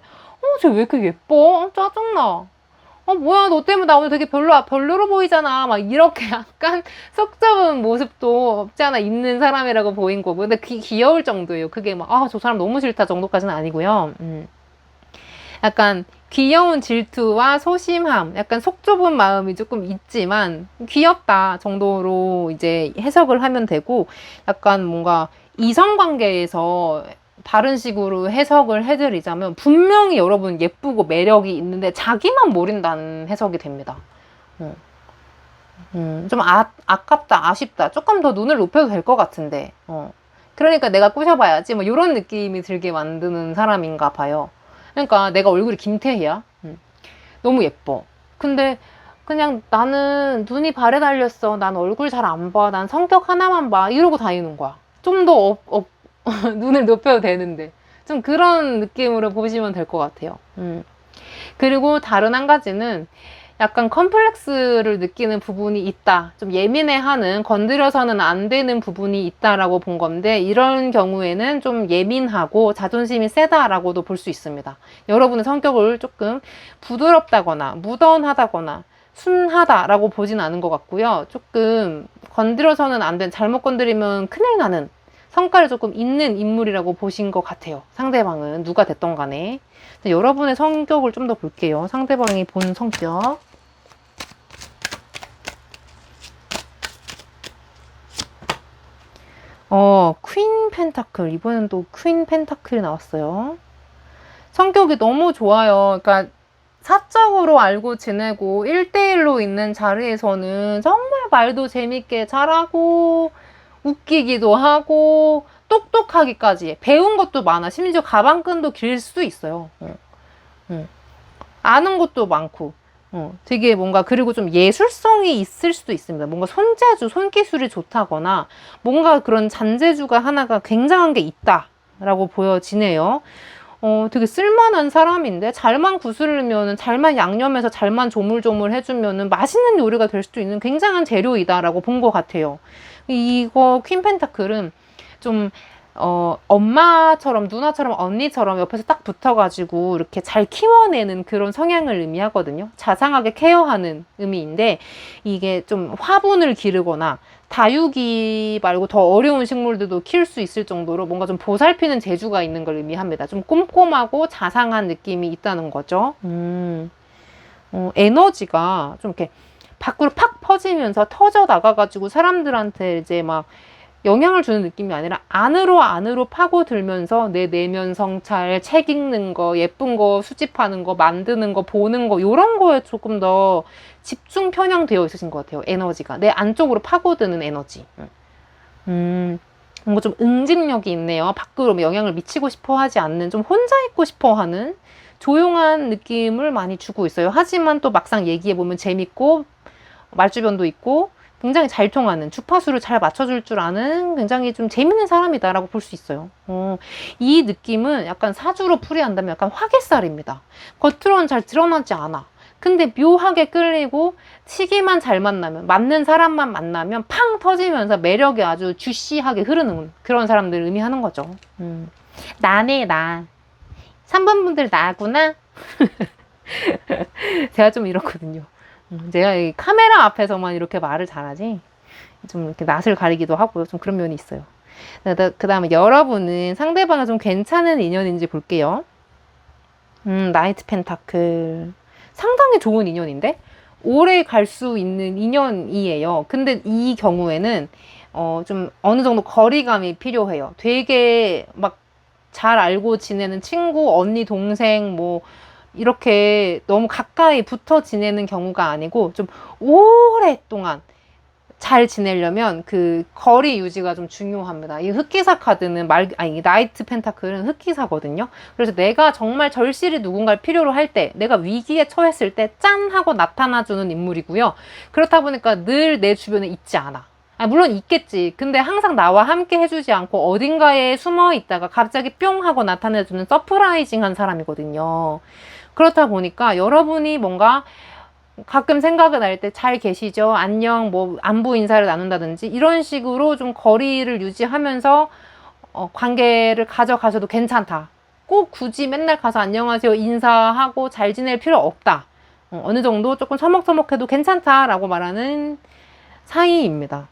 쟤 왜 이렇게 예뻐? 짜증나. 뭐야, 너 때문에 나 오늘 되게 별로로 보이잖아, 막 이렇게 약간 속 좁은 모습도 없지 않아 있는 사람이라고 보인 거고, 근데 귀여울 정도예요. 그게 막 저 사람 너무 싫다 정도까지는 아니고요. 약간 귀여운 질투와 소심함, 약간 속 좁은 마음이 조금 있지만 귀엽다 정도로 이제 해석을 하면 되고, 약간 뭔가 이성관계에서 다른 식으로 해석을 해드리자면 분명히 여러분 예쁘고 매력이 있는데 자기만 모른다는 해석이 됩니다. 좀 아깝다, 아쉽다, 조금 더 눈을 높여도 될 것 같은데, 그러니까 내가 꼬셔봐야지, 뭐 이런 느낌이 들게 만드는 사람인가 봐요. 그러니까 내가 얼굴이 김태희야. 너무 예뻐. 근데 그냥 나는 눈이 발에 달렸어, 난 얼굴 잘 안 봐, 난 성격 하나만 봐, 이러고 다니는 거야. 좀 더 눈을 높여도 되는데, 좀 그런 느낌으로 보시면 될 것 같아요. 그리고 다른 한 가지는 약간 컴플렉스를 느끼는 부분이 있다, 좀 예민해하는, 건드려서는 안 되는 부분이 있다라고 본 건데, 이런 경우에는 좀 예민하고 자존심이 세다라고도 볼 수 있습니다. 여러분의 성격을 조금 부드럽다거나 무던하다거나 순하다라고 보진 않은 것 같고요. 조금 건드려서는 안 된, 잘못 건드리면 큰일 나는 성깔이 조금 있는 인물이라고 보신 것 같아요. 상대방은 누가 됐던 간에. 여러분의 성격을 좀 더 볼게요. 상대방이 본 성격. 퀸 펜타클. 이번엔 또 퀸 펜타클이 나왔어요. 성격이 너무 좋아요. 그러니까 사적으로 알고 지내고 1대1로 있는 자리에서는 정말 말도 재밌게 잘하고 웃기기도 하고 똑똑하기까지, 배운 것도 많아. 심지어 가방끈도 길 수도 있어요. 아는 것도 많고. 되게 뭔가, 그리고 좀 예술성이 있을 수도 있습니다. 뭔가 손재주, 손기술이 좋다거나, 뭔가 그런 잔재주가 하나가 굉장한 게 있다라고 보여지네요. 되게 쓸만한 사람인데, 잘만 구슬르면은, 잘만 양념해서 잘만 조물조물 해주면은 맛있는 요리가 될 수도 있는 굉장한 재료이다라고 본 것 같아요. 이거 퀸 펜타클은 좀 엄마처럼, 누나처럼, 언니처럼 옆에서 딱 붙어가지고 이렇게 잘 키워내는 그런 성향을 의미하거든요. 자상하게 케어하는 의미인데, 이게 좀 화분을 기르거나 다육이 말고 더 어려운 식물들도 키울 수 있을 정도로 뭔가 좀 보살피는 재주가 있는 걸 의미합니다. 좀 꼼꼼하고 자상한 느낌이 있다는 거죠. 에너지가 좀 이렇게 밖으로 팍 퍼지면서 터져 나가가지고 사람들한테 이제 막 영향을 주는 느낌이 아니라 안으로 파고들면서 내 내면 성찰, 책 읽는 거, 예쁜 거 수집하는 거, 만드는 거, 보는 거, 이런 거에 조금 더 집중 편향되어 있으신 것 같아요. 에너지가 내 안쪽으로 파고드는 에너지. 뭔가 좀 응집력이 있네요. 밖으로 영향을 미치고 싶어 하지 않는, 좀 혼자 있고 싶어 하는 조용한 느낌을 많이 주고 있어요. 하지만 또 막상 얘기해보면 재밌고 말주변도 있고 굉장히 잘 통하는, 주파수를 잘 맞춰줄 줄 아는 굉장히 좀 재밌는 사람이다라고 볼 수 있어요. 이 느낌은 약간 사주로 풀이한다면 약간 화개살입니다. 겉으로는 잘 드러나지 않아. 근데 묘하게 끌리고 시기만 잘 만나면, 맞는 사람만 만나면 팡 터지면서 매력이 아주 주시하게 흐르는 그런 사람들을 의미하는 거죠. 나네, 나. 3번 분들 나구나? 제가 좀 이렇거든요. 제가 이 카메라 앞에서만 이렇게 말을 잘하지, 좀 이렇게 낯을 가리기도 하고요. 좀 그런 면이 있어요. 그 다음에 여러분은 상대방이 좀 괜찮은 인연인지 볼게요. 나이트 펜타클. 상당히 좋은 인연인데? 오래 갈 수 있는 인연이에요. 근데 이 경우에는, 좀 어느 정도 거리감이 필요해요. 되게 막 잘 알고 지내는 친구, 언니, 동생, 뭐, 이렇게 너무 가까이 붙어 지내는 경우가 아니고 좀 오랫동안 잘 지내려면 그 거리 유지가 좀 중요합니다. 이 흑기사 카드는 이 나이트 펜타클은 흑기사거든요. 그래서 내가 정말 절실히 누군가를 필요로 할 때, 내가 위기에 처했을 때 짠 하고 나타나주는 인물이고요. 그렇다 보니까 늘 내 주변에 있지 않아. 물론 있겠지. 근데 항상 나와 함께 해주지 않고 어딘가에 숨어 있다가 갑자기 뿅 하고 나타내주는 서프라이징한 사람이거든요. 그렇다 보니까 여러분이 뭔가 가끔 생각이 날 때 잘 계시죠? 안녕, 뭐 안부 인사를 나눈다든지 이런 식으로 좀 거리를 유지하면서 관계를 가져가셔도 괜찮다. 꼭 굳이 맨날 가서 안녕하세요 인사하고 잘 지낼 필요 없다. 어느 정도 조금 서먹서먹해도 괜찮다라고 말하는 사이입니다.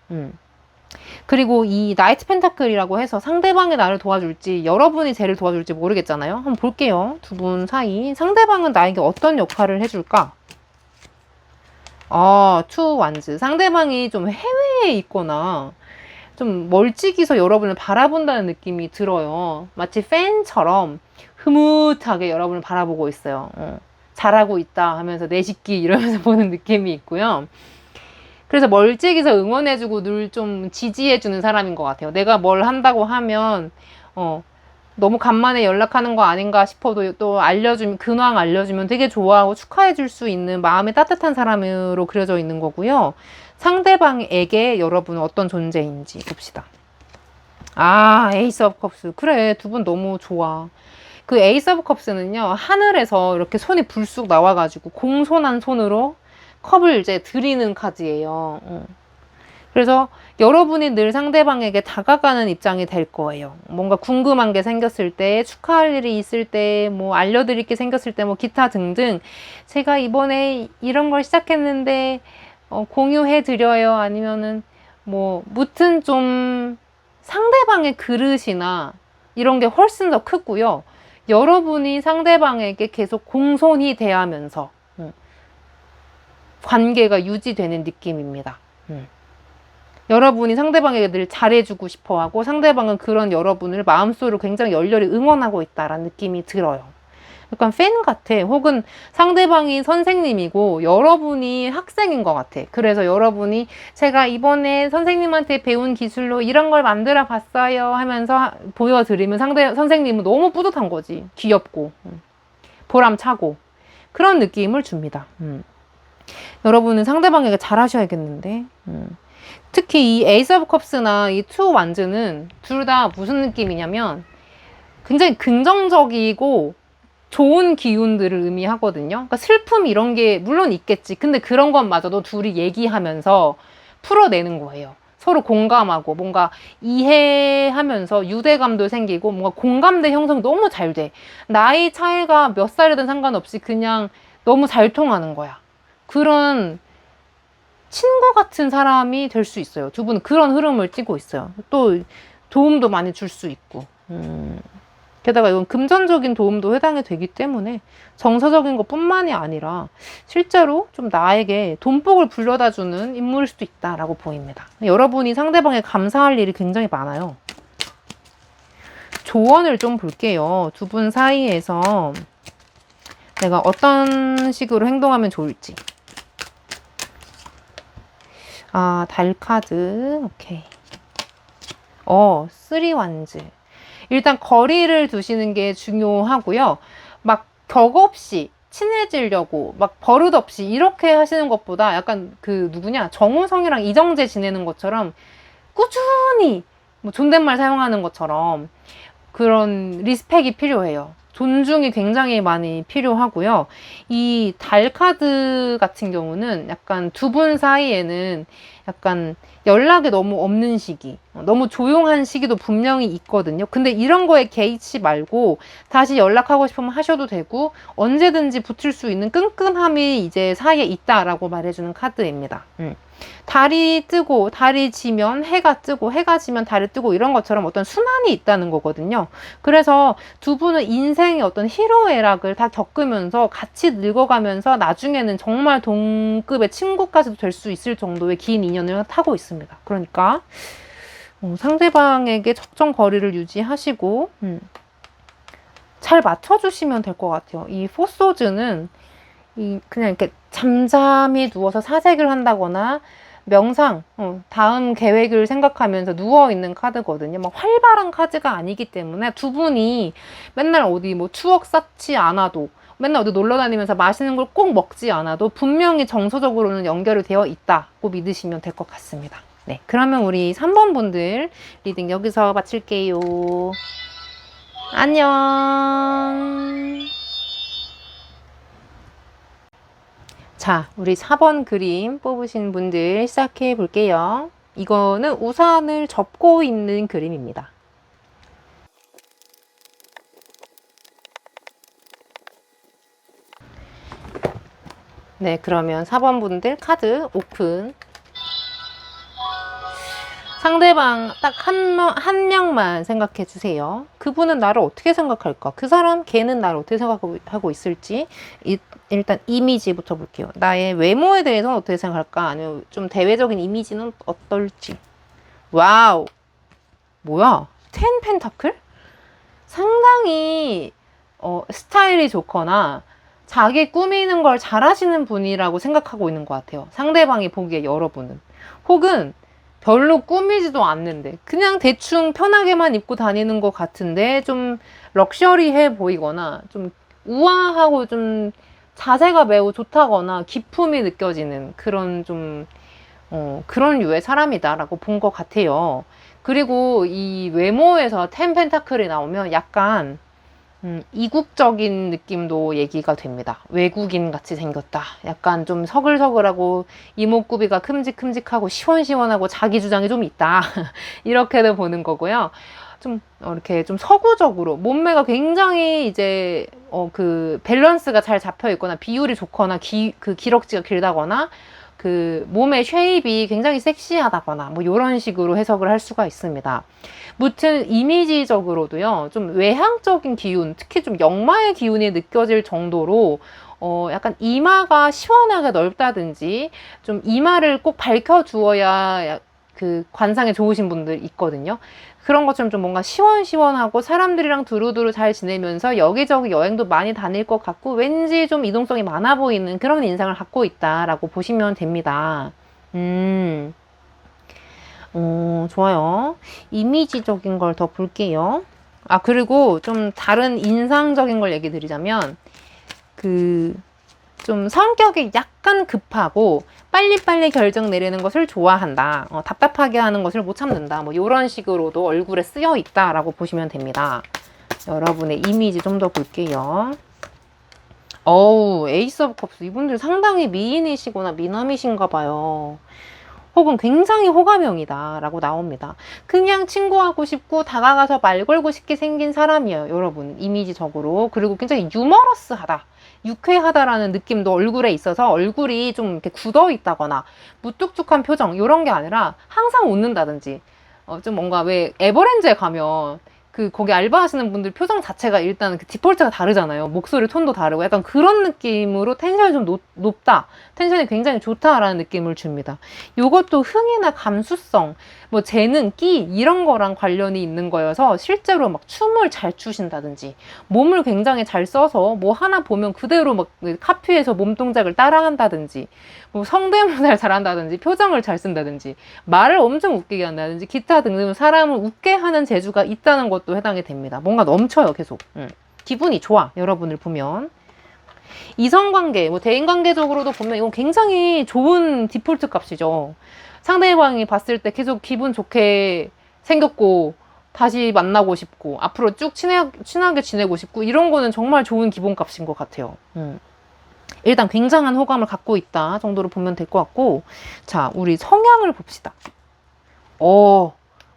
그리고 이 나이트 펜타클이라고 해서 상대방이 나를 도와줄지 여러분이 쟤를 도와줄지 모르겠잖아요. 한번 볼게요. 두 분 사이 상대방은 나에게 어떤 역할을 해줄까? 투 완즈. 상대방이 좀 해외에 있거나 좀 멀찍이서 여러분을 바라본다는 느낌이 들어요. 마치 팬처럼 흐뭇하게 여러분을 바라보고 있어요. 잘하고 있다 하면서 내식기 이러면서 보는 느낌이 있고요. 그래서 멀찍이서 응원해주고 늘 좀 지지해주는 사람인 것 같아요. 내가 뭘 한다고 하면 너무 간만에 연락하는 거 아닌가 싶어도 또 근황 알려주면 되게 좋아하고 축하해줄 수 있는 마음이 따뜻한 사람으로 그려져 있는 거고요. 상대방에게 여러분은 어떤 존재인지 봅시다. 에이스 오브 컵스. 그래, 두 분 너무 좋아. 그 에이스 오브 컵스는요, 하늘에서 이렇게 손이 불쑥 나와가지고 공손한 손으로 컵을 이제 드리는 카드예요. 그래서 여러분이 늘 상대방에게 다가가는 입장이 될 거예요. 뭔가 궁금한 게 생겼을 때, 축하할 일이 있을 때, 뭐 알려드릴 게 생겼을 때, 뭐 기타 등등. 제가 이번에 이런 걸 시작했는데 공유해 드려요. 아니면은 뭐 무튼 좀 상대방의 그릇이나 이런 게 훨씬 더 크고요. 여러분이 상대방에게 계속 공손히 대하면서 관계가 유지되는 느낌입니다. 여러분이 상대방에게 늘 잘해주고 싶어하고 상대방은 그런 여러분을 마음속으로 굉장히 열렬히 응원하고 있다라는 느낌이 들어요. 약간 팬 같아. 혹은 상대방이 선생님이고 여러분이 학생인 것 같아. 그래서 여러분이 제가 이번에 선생님한테 배운 기술로 이런 걸 만들어 봤어요 하면서 보여드리면 선생님은 너무 뿌듯한 거지. 귀엽고 보람차고 그런 느낌을 줍니다. 여러분은 상대방에게 잘하셔야겠는데. 특히 이 에이스 오브 컵스나 이 투 완즈는 둘 다 무슨 느낌이냐면 굉장히 긍정적이고 좋은 기운들을 의미하거든요. 그러니까 슬픔 이런 게 물론 있겠지. 근데 그런 것마저도 둘이 얘기하면서 풀어내는 거예요. 서로 공감하고 뭔가 이해하면서 유대감도 생기고 뭔가 공감대 형성 너무 잘 돼. 나이 차이가 몇 살이든 상관없이 그냥 너무 잘 통하는 거야. 그런 친구 같은 사람이 될 수 있어요. 두 분은 그런 흐름을 띠고 있어요. 또 도움도 많이 줄 수 있고. 게다가 이건 금전적인 도움도 해당이 되기 때문에 정서적인 것뿐만이 아니라 실제로 좀 나에게 돈복을 불려다주는 인물일 수도 있다라고 보입니다. 여러분이 상대방에 감사할 일이 굉장히 많아요. 조언을 좀 볼게요. 두 분 사이에서 내가 어떤 식으로 행동하면 좋을지. 아, 달 카드. 오케이. 쓰리 완즈. 일단 거리를 두시는 게 중요하고요. 막 격없이 친해지려고 막 버릇없이 이렇게 하시는 것보다 약간 그 누구냐 정우성이랑 이정재 지내는 것처럼 꾸준히 뭐 존댓말 사용하는 것처럼 그런 리스펙이 필요해요. 존중이 굉장히 많이 필요하고요. 이 달 카드 같은 경우는 약간 두 분 사이에는 약간 연락이 너무 없는 시기, 너무 조용한 시기도 분명히 있거든요. 근데 이런 거에 개의치 말고 다시 연락하고 싶으면 하셔도 되고 언제든지 붙을 수 있는 끈끈함이 이제 사이에 있다라고 말해주는 카드입니다. 달이 뜨고 달이 지면 해가 뜨고 해가 지면 달이 뜨고 이런 것처럼 어떤 순환이 있다는 거거든요. 그래서 두 분은 인생의 어떤 희로애락을 다 겪으면서 같이 늙어가면서 나중에는 정말 동급의 친구까지도 될 수 있을 정도의 긴 인연을 타고 있습니다. 그러니까 상대방에게 적정 거리를 유지하시고 잘 맞춰주시면 될 것 같아요. 이 포소즈는 그냥 이렇게 잠잠히 누워서 사색을 한다거나 명상, 다음 계획을 생각하면서 누워있는 카드거든요. 막 활발한 카드가 아니기 때문에 두 분이 맨날 어디 뭐 추억 쌓지 않아도 맨날 어디 놀러 다니면서 맛있는 걸 꼭 먹지 않아도 분명히 정서적으로는 연결이 되어 있다고 믿으시면 될 것 같습니다. 네, 그러면 우리 3번 분들 리딩 여기서 마칠게요. 안녕. 자, 우리 4번 그림 뽑으신 분들 시작해 볼게요. 이거는 우산을 접고 있는 그림입니다. 네, 그러면 4번 분들 카드 오픈. 상대방 딱 한 명만 생각해 주세요. 그분은 나를 어떻게 생각할까? 그 사람, 걔는 나를 어떻게 생각하고 있을지 일단 이미지부터 볼게요. 나의 외모에 대해서는 어떻게 생각할까? 아니면 좀 대외적인 이미지는 어떨지. 와우! 뭐야? 10 펜타클? 상당히 스타일이 좋거나 자기 꾸미는 걸 잘하시는 분이라고 생각하고 있는 것 같아요. 상대방이 보기에 여러분은. 혹은 별로 꾸미지도 않는데 그냥 대충 편하게만 입고 다니는 것 같은데 좀 럭셔리해 보이거나 좀 우아하고 좀 자세가 매우 좋다거나 기품이 느껴지는 그런 좀 그런 류의 사람이다라고 본 것 같아요. 그리고 이 외모에서 10 펜타클이 나오면 약간 이국적인 느낌도 얘기가 됩니다. 외국인 같이 생겼다. 약간 좀 서글서글하고 이목구비가 큼직큼직하고 시원시원하고 자기 주장이 좀 있다. 이렇게도 보는 거고요. 좀 이렇게 좀 서구적으로 몸매가 굉장히 이제 그 밸런스가 잘 잡혀 있거나 비율이 좋거나 그 기럭지가 길다거나 그 몸의 쉐입이 굉장히 섹시하다거나 뭐 이런 식으로 해석을 할 수가 있습니다. 무튼 이미지적으로도요, 좀 외향적인 기운, 특히 좀 역마의 기운이 느껴질 정도로 약간 이마가 시원하게 넓다든지 좀 이마를 꼭 밝혀주어야 그 관상에 좋으신 분들 있거든요. 그런 것처럼 좀 뭔가 시원시원하고 사람들이랑 두루두루 잘 지내면서 여기저기 여행도 많이 다닐 것 같고 왠지 좀 이동성이 많아 보이는 그런 인상을 갖고 있다라고 보시면 됩니다. 좋아요. 이미지적인 걸 더 볼게요. 아, 그리고 좀 다른 인상적인 걸 얘기 드리자면 좀 성격이 약간 급하고 빨리빨리 결정 내리는 것을 좋아한다. 답답하게 하는 것을 못 참는다. 뭐 이런 식으로도 얼굴에 쓰여 있다라고 보시면 됩니다. 여러분의 이미지 좀 더 볼게요. 에이스 오브 컵스. 이분들 상당히 미인이시거나 미남이신가 봐요. 혹은 굉장히 호감형이다 라고 나옵니다. 그냥 친구하고 싶고 다가가서 말 걸고 싶게 생긴 사람이에요, 여러분. 이미지적으로. 그리고 굉장히 유머러스하다, 유쾌하다라는 느낌도 얼굴에 있어서 얼굴이 좀 이렇게 굳어 있다거나 무뚝뚝한 표정 이런 게 아니라 항상 웃는다든지, 좀 뭔가 왜 에버랜드에 가면 거기 알바하시는 분들 표정 자체가 일단 그 디폴트가 다르잖아요. 목소리 톤도 다르고 약간 그런 느낌으로 텐션이 좀 높다. 텐션이 굉장히 좋다라는 느낌을 줍니다. 요것도 흥이나 감수성, 뭐 재능, 끼 이런 거랑 관련이 있는 거여서 실제로 막 춤을 잘 추신다든지 몸을 굉장히 잘 써서 뭐 하나 보면 그대로 막 카피해서 몸 동작을 따라한다든지 뭐 성대모사를 잘한다든지 표정을 잘 쓴다든지 말을 엄청 웃기게 한다든지 기타 등등 사람을 웃게 하는 재주가 있다는 것도 해당이 됩니다. 뭔가 넘쳐요, 계속. 기분이 좋아, 여러분을 보면. 이성관계, 뭐 대인관계적으로도 보면 이건 굉장히 좋은 디폴트 값이죠. 상대방이 봤을 때 계속 기분 좋게 생겼고 다시 만나고 싶고 앞으로 쭉 친하게 지내고 싶고 이런 거는 정말 좋은 기본값인 것 같아요. 일단 굉장한 호감을 갖고 있다 정도로 보면 될 것 같고, 자, 우리 성향을 봅시다.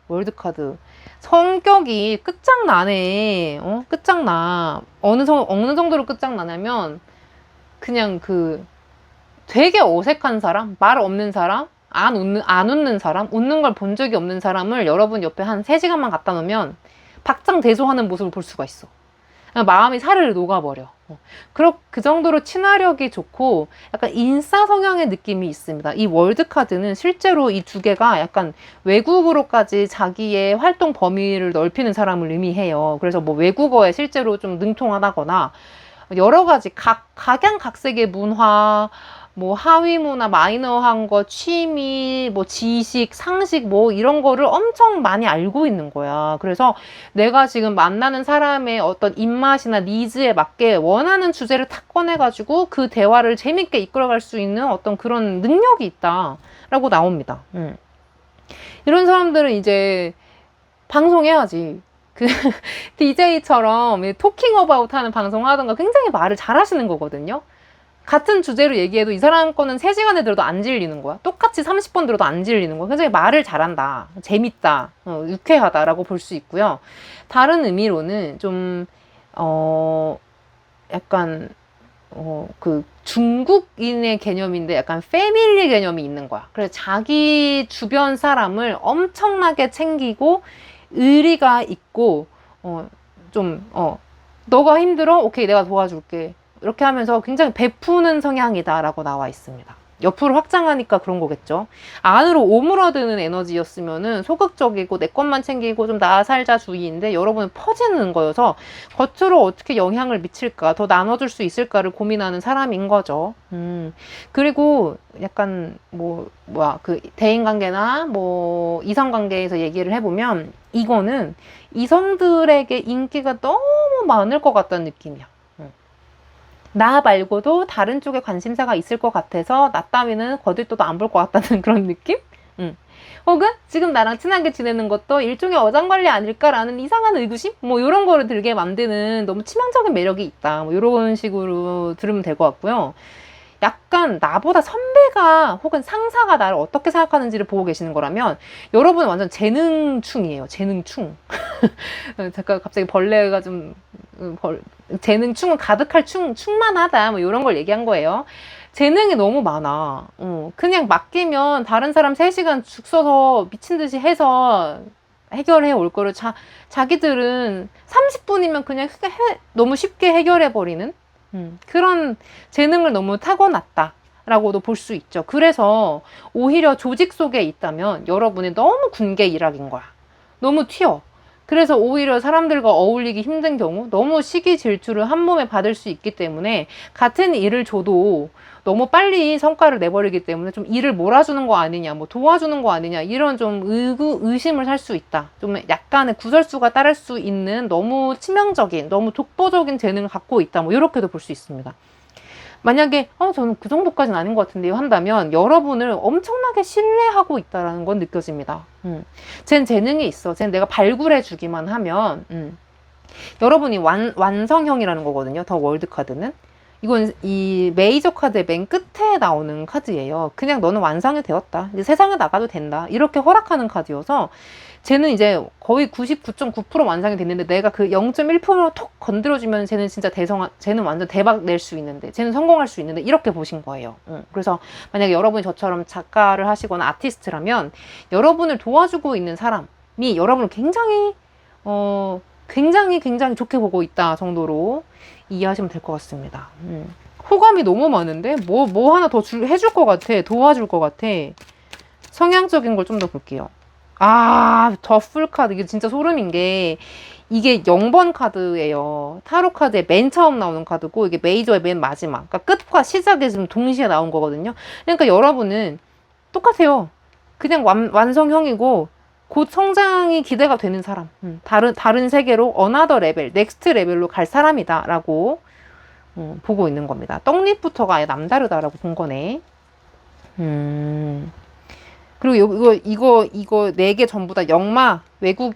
월드카드. 성격이 끝장나네. 끝장나. 어느 정도로 끝장나냐면 그냥 되게 어색한 사람, 말 없는 사람, 안 웃는 사람, 웃는 걸 본 적이 없는 사람을 여러분 옆에 한 3시간만 갖다 놓으면 박장대소하는 모습을 볼 수가 있어. 마음이 사르르 녹아버려. 그 정도로 친화력이 좋고 약간 인싸 성향의 느낌이 있습니다. 이 월드카드는 실제로 이 두 개가 약간 외국어로까지 자기의 활동 범위를 넓히는 사람을 의미해요. 그래서 뭐 외국어에 실제로 좀 능통하다거나 여러 가지 각양각색의 문화, 뭐 하위 문화, 마이너한 거, 취미, 뭐 지식, 상식 뭐 이런 거를 엄청 많이 알고 있는 거야. 그래서 내가 지금 만나는 사람의 어떤 입맛이나 니즈에 맞게 원하는 주제를 탁 꺼내가지고 그 대화를 재밌게 이끌어갈 수 있는 어떤 그런 능력이 있다라고 나옵니다. 이런 사람들은 이제 방송해야지. DJ처럼 토킹 어바웃 하는 방송 하던가 굉장히 말을 잘 하시는 거거든요. 같은 주제로 얘기해도 이 사람 거는 3시간에 들어도 안 질리는 거야. 똑같이 30번 들어도 안 질리는 거야. 굉장히 말을 잘한다, 재밌다, 유쾌하다라고 볼 수 있고요. 다른 의미로는 좀 약간 중국인의 개념인데 약간 패밀리 개념이 있는 거야. 그래서 자기 주변 사람을 엄청나게 챙기고 의리가 있고 너가 힘들어? 오케이, 내가 도와줄게. 이렇게 하면서 굉장히 베푸는 성향이다라고 나와 있습니다. 옆으로 확장하니까 그런 거겠죠. 안으로 오므러드는 에너지였으면은 소극적이고 내 것만 챙기고 좀 나 살자 주의인데 여러분은 퍼지는 거여서 겉으로 어떻게 영향을 미칠까, 더 나눠줄 수 있을까를 고민하는 사람인 거죠. 그리고 약간 대인관계나 뭐 이성관계에서 얘기를 해보면 이거는 이성들에게 인기가 너무 많을 것 같다는 느낌이야. 나 말고도 다른 쪽에 관심사가 있을 것 같아서 나 따위는 거들떠도 안 볼 것 같다는 그런 느낌? 혹은 지금 나랑 친하게 지내는 것도 일종의 어장관리 아닐까라는 이상한 의구심? 뭐 이런 거를 들게 만드는 너무 치명적인 매력이 있다. 뭐 이런 식으로 들으면 될 것 같고요. 약간 나보다 선배가 혹은 상사가 나를 어떻게 생각하는지를 보고 계시는 거라면 여러분은 완전 재능충이에요. 재능충. 잠깐 갑자기 벌레가 재능충은 가득할 충만하다 뭐 이런 걸 얘기한 거예요. 재능이 너무 많아. 그냥 맡기면 다른 사람 3시간 죽 써서 미친 듯이 해서 해결해 올 거를 자기들은 30분이면 그냥 너무 쉽게 해결해 버리는 그런 재능을 너무 타고났다 라고도 볼 수 있죠. 그래서 오히려 조직 속에 있다면 여러분이 너무 군계 일학인 거야. 너무 튀어. 그래서 오히려 사람들과 어울리기 힘든 경우, 너무 시기 질투를 한 몸에 받을 수 있기 때문에 같은 일을 줘도 너무 빨리 성과를 내버리기 때문에 좀 일을 몰아주는 거 아니냐, 뭐 도와주는 거 아니냐, 이런 좀 의심을 할 수 있다. 좀 약간의 구설수가 따를 수 있는 너무 치명적인, 너무 독보적인 재능을 갖고 있다. 뭐 이렇게도 볼 수 있습니다. 만약에 저는 그 정도까지는 아닌 것 같은데요 한다면 여러분을 엄청나게 신뢰하고 있다는 건 느껴집니다. 쟨 재능이 있어. 쟨 내가 발굴해 주기만 하면 여러분이 완성형이라는 거거든요. 더 월드 카드는. 이건 이 메이저 카드의 맨 끝에 나오는 카드예요. 그냥 너는 완성이 되었다. 이제 세상에 나가도 된다. 이렇게 허락하는 카드여서 쟤는 이제 거의 99.9% 완성이 됐는데 내가 그 0.1%로 톡 건드려주면 쟤는 진짜 쟤는 완전 대박 낼 수 있는데 쟤는 성공할 수 있는데 이렇게 보신 거예요. 그래서 만약에 여러분이 저처럼 작가를 하시거나 아티스트라면 여러분을 도와주고 있는 사람이 여러분을 굉장히 굉장히 좋게 보고 있다 정도로 이해하시면 될 것 같습니다. 호감이 너무 많은데 뭐 하나 더 해줄 것 같아. 도와줄 것 같아. 성향적인 걸 좀 더 볼게요. 더풀 카드. 이게 진짜 소름인 게 이게 0번 카드예요. 타로 카드의 맨 처음 나오는 카드고 이게 메이저의 맨 마지막. 그러니까 끝과 시작에 지금 동시에 나온 거거든요. 그러니까 여러분은 똑같아요. 그냥 완성형이고 곧 성장이 기대가 되는 사람. 다른 세계로 어나더 레벨, 넥스트 레벨로 갈 사람이다 라고 보고 있는 겁니다. 떡잎부터가 아예 남다르다라고 본 거네. 그리고 이거 4개 전부 다 영마, 외국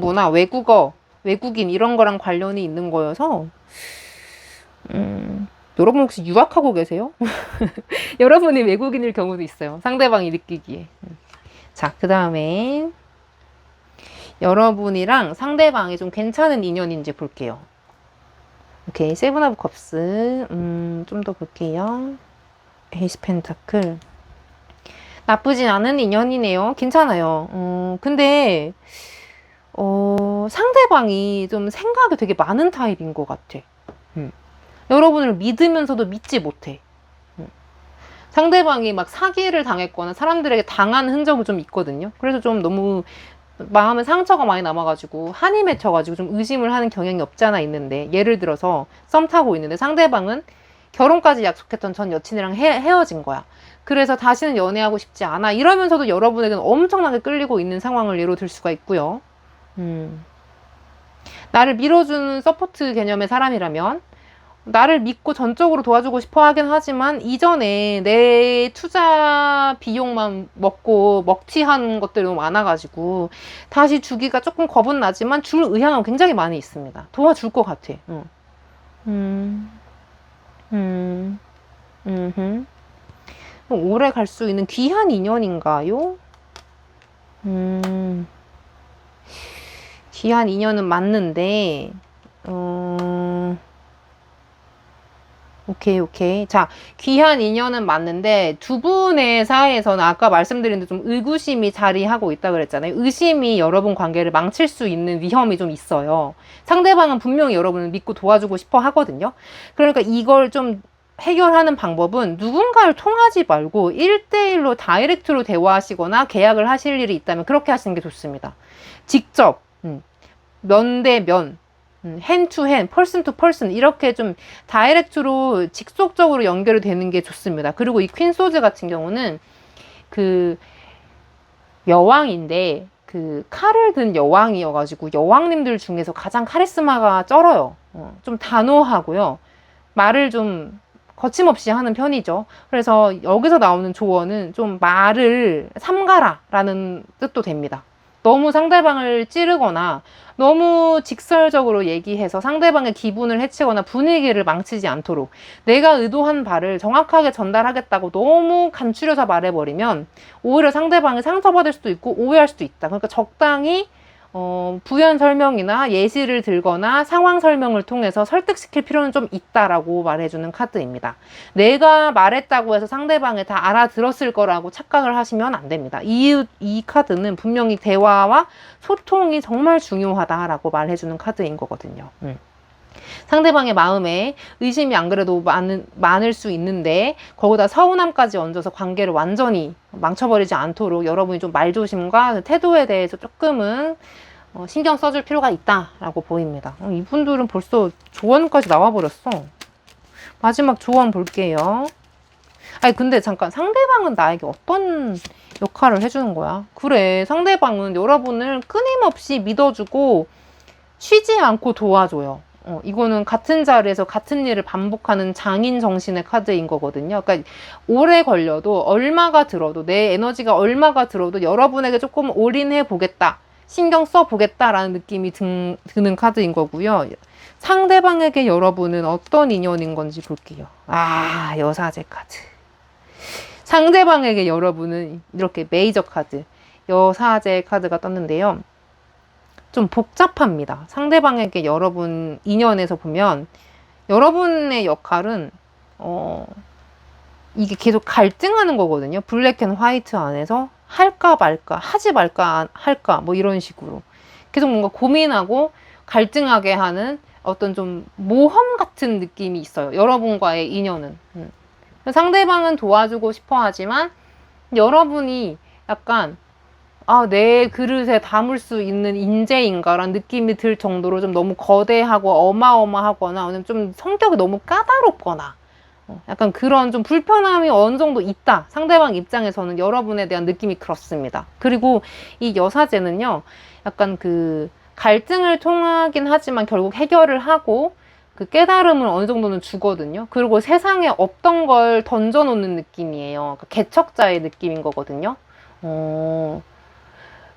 문화, 외국어, 외국인 이런 거랑 관련이 있는 거여서 여러분 혹시 유학하고 계세요? 여러분이 외국인일 경우도 있어요. 상대방이 느끼기에. 자, 그 다음에 여러분이랑 상대방이 좀 괜찮은 인연인지 볼게요. 오케이, 세븐 오브 컵스. 좀 더 볼게요. 에이스 펜타클. 나쁘진 않은 인연이네요. 괜찮아요. 근데 상대방이 좀 생각이 되게 많은 타입인 것 같아. 여러분을 믿으면서도 믿지 못해. 상대방이 막 사기를 당했거나 사람들에게 당한 흔적이 좀 있거든요. 그래서 좀 너무 마음에 상처가 많이 남아가지고 한이 맺혀가지고 좀 의심을 하는 경향이 없지 않아 있는데, 예를 들어서 썸 타고 있는데 상대방은 결혼까지 약속했던 전 여친이랑 헤어진 거야. 그래서 다시는 연애하고 싶지 않아. 이러면서도 여러분에게는 엄청나게 끌리고 있는 상황을 예로 들 수가 있고요. 나를 밀어주는 서포트 개념의 사람이라면 나를 믿고 전적으로 도와주고 싶어 하긴 하지만 이전에 내 투자 비용만 먹고 먹튀한 것들이 너무 많아가지고 다시 주기가 조금 겁은 나지만 줄 의향은 굉장히 많이 있습니다. 도와줄 것 같아. 오래 갈 수 있는 귀한 인연인가요? 귀한 인연은 맞는데 오케이. 자, 귀한 인연은 맞는데 두 분의 사이에서는 아까 말씀드린 데 좀 의구심이 자리하고 있다 그랬잖아요. 의심이 여러분 관계를 망칠 수 있는 위험이 좀 있어요. 상대방은 분명히 여러분을 믿고 도와주고 싶어 하거든요. 그러니까 이걸 좀 해결하는 방법은 누군가를 통하지 말고 1대1로 다이렉트로 대화하시거나 계약을 하실 일이 있다면 그렇게 하시는 게 좋습니다. 직접 면대면, 핸투핸, 펄슨 투 펄슨 이렇게 좀 다이렉트로 직속적으로 연결이 되는 게 좋습니다. 그리고 이 퀸 소즈 같은 경우는 그 여왕인데 그 칼을 든 여왕이어가지고 여왕님들 중에서 가장 카리스마가 쩔어요. 좀 단호하고요. 말을 좀 거침없이 하는 편이죠. 그래서 여기서 나오는 조언은 좀 말을 삼가라 라는 뜻도 됩니다. 너무 상대방을 찌르거나 너무 직설적으로 얘기해서 상대방의 기분을 해치거나 분위기를 망치지 않도록 내가 의도한 바를 정확하게 전달하겠다고 너무 간추려서 말해버리면 오히려 상대방이 상처받을 수도 있고 오해할 수도 있다. 그러니까 적당히 부연 설명이나 예시를 들거나 상황 설명을 통해서 설득시킬 필요는 좀 있다라고 말해주는 카드입니다. 내가 말했다고 해서 상대방이 다 알아들었을 거라고 착각을 하시면 안 됩니다. 이 카드는 분명히 대화와 소통이 정말 중요하다라고 말해주는 카드인 거거든요. 상대방의 마음에 의심이 안 그래도 많을 수 있는데 거기다 서운함까지 얹어서 관계를 완전히 망쳐버리지 않도록 여러분이 좀 말조심과 태도에 대해서 조금은 신경 써줄 필요가 있다라고 보입니다. 이분들은 벌써 조언까지 나와버렸어. 마지막 조언 볼게요. 아니 근데 잠깐, 상대방은 나에게 어떤 역할을 해주는 거야? 그래, 상대방은 여러분을 끊임없이 믿어주고 쉬지 않고 도와줘요. 이거는 같은 자리에서 같은 일을 반복하는 장인 정신의 카드인 거거든요. 그러니까 오래 걸려도 얼마가 들어도 내 에너지가 얼마가 들어도 여러분에게 조금 올인해 보겠다. 신경 써 보겠다라는 느낌이 드는 카드인 거고요. 상대방에게 여러분은 어떤 인연인 건지 볼게요. 아, 여사제 카드. 상대방에게 여러분은 이렇게 메이저 카드, 여사제 카드가 떴는데요. 좀 복잡합니다. 상대방에게 여러분 인연에서 보면 여러분의 역할은 이게 계속 갈등하는 거거든요. 블랙 앤 화이트 안에서 할까 말까, 하지 말까 할까 뭐 이런 식으로 계속 뭔가 고민하고 갈등하게 하는 어떤 좀 모험 같은 느낌이 있어요. 여러분과의 인연은. 상대방은 도와주고 싶어 하지만 여러분이 약간 내 그릇에 담을 수 있는 인재인가라는 느낌이 들 정도로 좀 너무 거대하고 어마어마하거나 아니면 좀 성격이 너무 까다롭거나 약간 그런 좀 불편함이 어느 정도 있다. 상대방 입장에서는 여러분에 대한 느낌이 그렇습니다. 그리고 이 여사제는요, 약간 그 갈등을 통하긴 하지만 결국 해결을 하고 그 깨달음을 어느 정도는 주거든요. 그리고 세상에 없던 걸 던져놓는 느낌이에요. 그러니까 개척자의 느낌인 거거든요.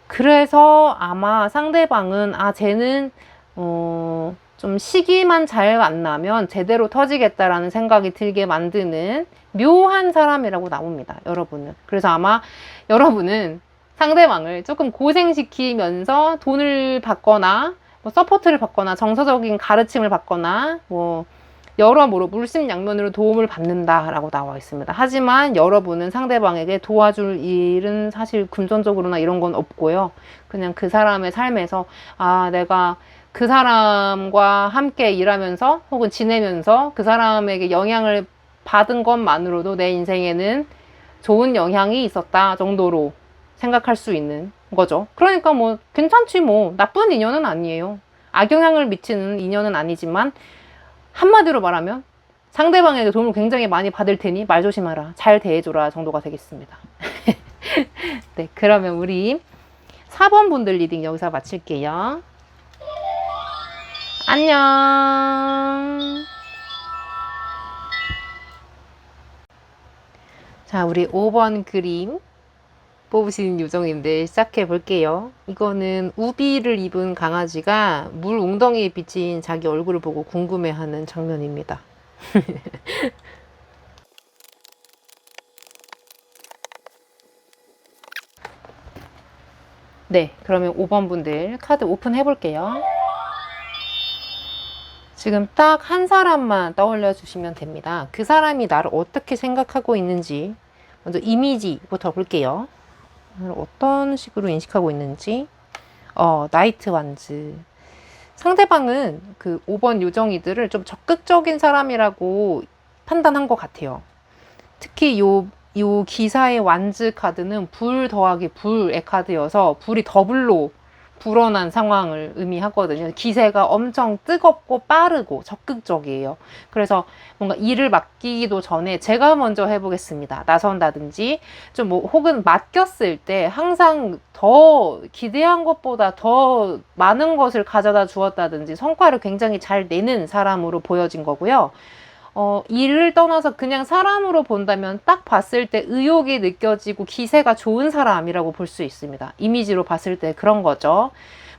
그래서 아마 상대방은 쟤는 좀 시기만 잘 만나면 제대로 터지겠다라는 생각이 들게 만드는 묘한 사람이라고 나옵니다. 여러분은. 그래서 아마 여러분은 상대방을 조금 고생시키면서 돈을 받거나 뭐 서포트를 받거나 정서적인 가르침을 받거나 뭐 여러모로 물심양면으로 도움을 받는다라고 나와 있습니다. 하지만 여러분은 상대방에게 도와줄 일은 사실 금전적으로나 이런 건 없고요. 그냥 그 사람의 삶에서 내가 그 사람과 함께 일하면서 혹은 지내면서 그 사람에게 영향을 받은 것만으로도 내 인생에는 좋은 영향이 있었다 정도로 생각할 수 있는 거죠. 그러니까 뭐 괜찮지 뭐 나쁜 인연은 아니에요. 악영향을 미치는 인연은 아니지만 한마디로 말하면 상대방에게 도움을 굉장히 많이 받을 테니 말 조심하라, 잘 대해줘라 정도가 되겠습니다. 네, 그러면 우리 4번 분들 리딩 여기서 마칠게요. 안녕. 자, 우리 5번 그림 뽑으시는 요정님들 시작해 볼게요. 이거는 우비를 입은 강아지가 물 웅덩이에 비친 자기 얼굴을 보고 궁금해하는 장면입니다. 네, 그러면 5번 분들 카드 오픈해 볼게요. 지금 딱 한 사람만 떠올려 주시면 됩니다. 그 사람이 나를 어떻게 생각하고 있는지 먼저 이미지부터 볼게요. 어떤 식으로 인식하고 있는지. 나이트 완즈. 상대방은 그 5번 요정이들을 좀 적극적인 사람이라고 판단한 것 같아요. 특히 요 기사의 완즈 카드는 불 더하기 불의 카드여서 불이 더블로 불어난 상황을 의미하거든요. 기세가 엄청 뜨겁고 빠르고 적극적이에요. 그래서 뭔가 일을 맡기기도 전에 제가 먼저 해보겠습니다. 나선다든지 좀 뭐 혹은 맡겼을 때 항상 더 기대한 것보다 더 많은 것을 가져다 주었다든지 성과를 굉장히 잘 내는 사람으로 보여진 거고요. 일을 떠나서 그냥 사람으로 본다면 딱 봤을 때 의욕이 느껴지고 기세가 좋은 사람이라고 볼 수 있습니다. 이미지로 봤을 때 그런 거죠.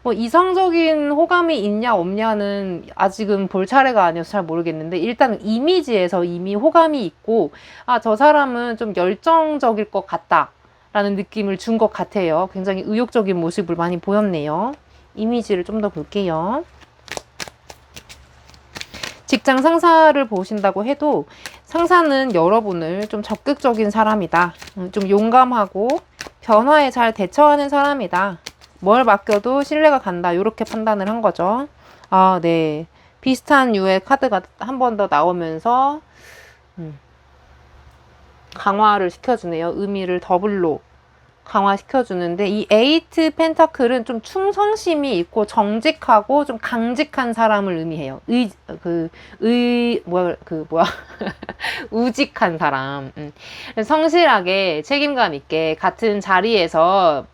뭐 이성적인 호감이 있냐 없냐는 아직은 볼 차례가 아니어서 잘 모르겠는데 일단 이미지에서 이미 호감이 있고 저 사람은 좀 열정적일 것 같다 라는 느낌을 준 것 같아요. 굉장히 의욕적인 모습을 많이 보였네요. 이미지를 좀 더 볼게요. 직장 상사를 보신다고 해도 상사는 여러분을 좀 적극적인 사람이다. 좀 용감하고 변화에 잘 대처하는 사람이다. 뭘 맡겨도 신뢰가 간다. 이렇게 판단을 한 거죠. 네. 비슷한 류의 카드가 한 번 더 나오면서 강화를 시켜주네요. 의미를 더블로 강화시켜주는데 이 에이트 펜타클은 좀 충성심이 있고 정직하고 좀 강직한 사람을 의미해요. 우직한 사람. 성실하게 책임감 있게 같은 자리에서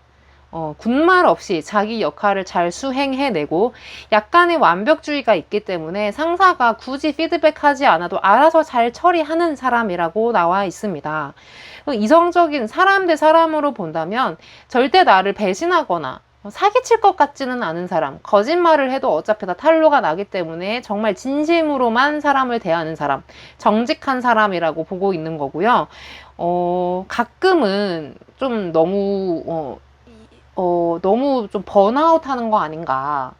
군말 없이 자기 역할을 잘 수행해내고 약간의 완벽주의가 있기 때문에 상사가 굳이 피드백하지 않아도 알아서 잘 처리하는 사람이라고 나와 있습니다. 이성적인 사람 대 사람으로 본다면 절대 나를 배신하거나 사기칠 것 같지는 않은 사람, 거짓말을 해도 어차피 다 탄로가 나기 때문에 정말 진심으로만 사람을 대하는 사람, 정직한 사람이라고 보고 있는 거고요. 가끔은 좀 너무 좀 번아웃 하는 거 아닌가.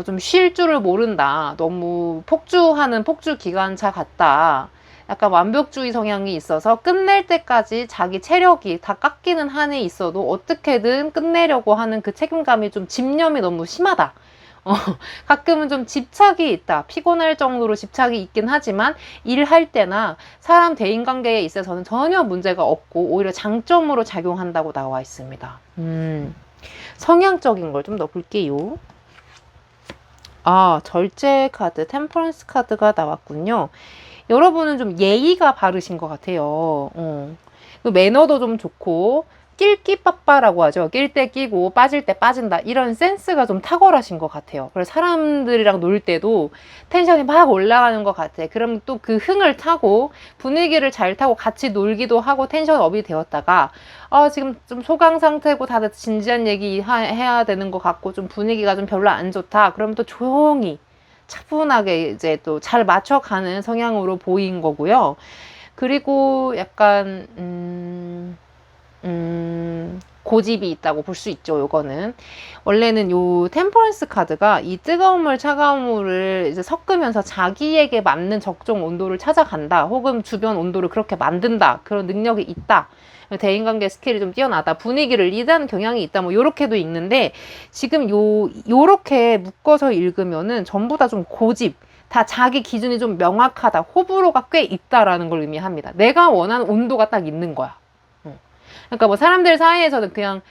좀 쉴 줄을 모른다. 너무 폭주하는 폭주 기관차 같다. 약간 완벽주의 성향이 있어서 끝낼 때까지 자기 체력이 다 깎이는 한에 있어도 어떻게든 끝내려고 하는 그 책임감이 좀 집념이 너무 심하다. 가끔은 좀 집착이 있다. 피곤할 정도로 집착이 있긴 하지만 일할 때나 사람 대인관계에 있어서는 전혀 문제가 없고 오히려 장점으로 작용한다고 나와 있습니다. 성향적인 걸 좀 더 볼게요. 절제 카드, 템퍼런스 카드가 나왔군요. 여러분은 좀 예의가 바르신 것 같아요. 매너도 좀 좋고 낄끼빠빠라고 하죠. 낄 때 끼고 빠질 때 빠진다. 이런 센스가 좀 탁월하신 것 같아요. 그래서 사람들이랑 놀 때도 텐션이 막 올라가는 것 같아. 그럼 또 그 흥을 타고 분위기를 잘 타고 같이 놀기도 하고 텐션 업이 되었다가 지금 좀 소강 상태고 다들 진지한 얘기 해야 되는 것 같고 좀 분위기가 좀 별로 안 좋다. 그럼 또 조용히 차분하게 이제 또 잘 맞춰가는 성향으로 보인 거고요. 그리고 약간 고집이 있다고 볼 수 있죠. 요거는 원래는 요 템퍼런스 카드가 이 뜨거운 물 차가운 물을 이제 섞으면서 자기에게 맞는 적정 온도를 찾아간다, 혹은 주변 온도를 그렇게 만든다, 그런 능력이 있다, 대인관계 스킬이 좀 뛰어나다, 분위기를 리드하는 경향이 있다, 뭐 요렇게도 있는데, 지금 요렇게 묶어서 읽으면은 전부 다 좀 고집, 다 자기 기준이 좀 명확하다, 호불호가 꽤 있다라는 걸 의미합니다. 내가 원하는 온도가 딱 있는 거야. 그러니까 뭐 사람들 사이에서는 그냥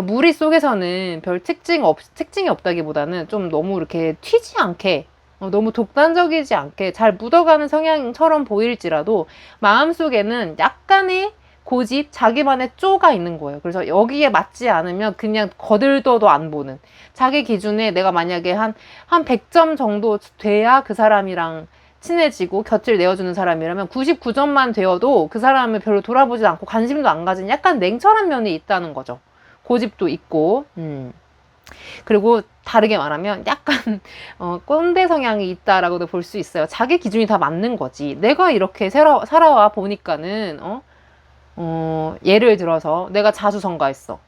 무리 속에서는 별 특징이 없다기보다는 좀 너무 이렇게 튀지 않게, 너무 독단적이지 않게 잘 묻어가는 성향처럼 보일지라도 마음속에는 약간의 고집, 자기만의 쪼가 있는 거예요. 그래서 여기에 맞지 않으면 그냥 거들떠도 안 보는, 자기 기준에 내가 만약에 한 100점 정도 돼야 그 사람이랑 친해지고 곁을 내어주는 사람이라면 99점만 되어도 그 사람을 별로 돌아보지 않고 관심도 안 가진 약간 냉철한 면이 있다는 거죠. 고집도 있고, 그리고 다르게 말하면 약간 꼰대 성향이 있다라고도 볼 수 있어요. 자기 기준이 다 맞는 거지. 내가 이렇게 살아와 보니까는 예를 들어서 내가 자수성가했어.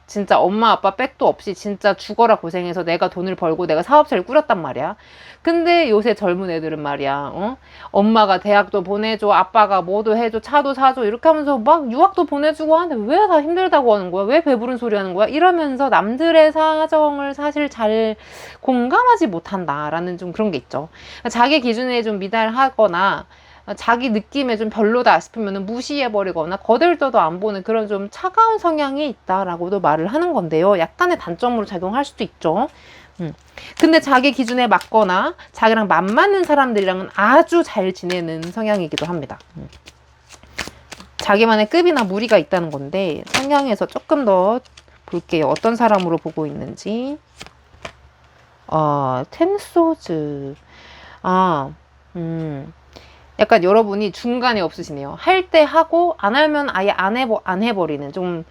진짜 엄마 아빠 백도 없이 진짜 죽어라 고생해서 내가 돈을 벌고 내가 사업체를 꾸렸단 말이야. 근데 요새 젊은 애들은 말이야, 엄마가 대학도 보내줘, 아빠가 뭐도 해줘, 차도 사줘, 이렇게 하면서 막 유학도 보내주고 하는데 왜 다 힘들다고 하는 거야? 왜 배부른 소리 하는 거야? 이러면서 남들의 사정을 사실 잘 공감하지 못한다라는 좀 그런 게 있죠. 자기 기준에 좀 미달하거나 자기 느낌에 좀 별로다 싶으면 무시해버리거나 거들떠도 안 보는 그런 좀 차가운 성향이 있다라고도 말을 하는 건데요. 약간의 단점으로 작용할 수도 있죠. 근데 자기 기준에 맞거나 자기랑 맞는 사람들이랑은 아주 잘 지내는 성향이기도 합니다. 자기만의 급이나 무리가 있다는 건데 성향에서 조금 더 볼게요. 어떤 사람으로 보고 있는지. 텐소즈. 약간 여러분이 중간에 없으시네요. 할 때 하고 안 하면 아예 안 해버리는 좀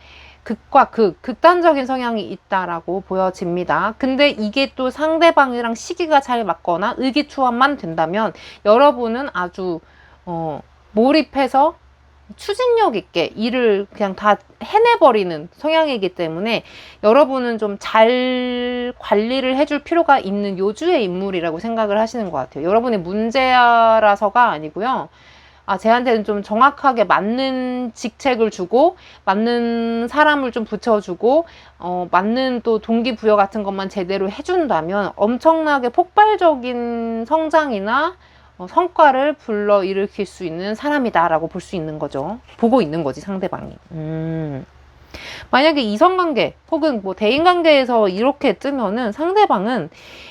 극과 극단적인 성향이 있다라고 보여집니다. 근데 이게 또 상대방이랑 시기가 잘 맞거나 의기투합만 된다면 여러분은 아주 몰입해서 추진력 있게 일을 그냥 다 해내버리는 성향이기 때문에 여러분은 좀 잘 관리를 해줄 필요가 있는 요주의 인물이라고 생각을 하시는 것 같아요. 여러분이 문제라서가 아니고요. 쟤한테는 좀 정확하게 맞는 직책을 주고 맞는 사람을 좀 붙여주고 맞는 또 동기부여 같은 것만 제대로 해준다면 엄청나게 폭발적인 성장이나 성과를 불러일으킬 수 있는 사람이다라고 볼 수 있는 거죠. 보고 있는 거지, 상대방이. 만약에 이성관계 혹은 뭐 대인관계에서 이렇게 뜨면은 상대방은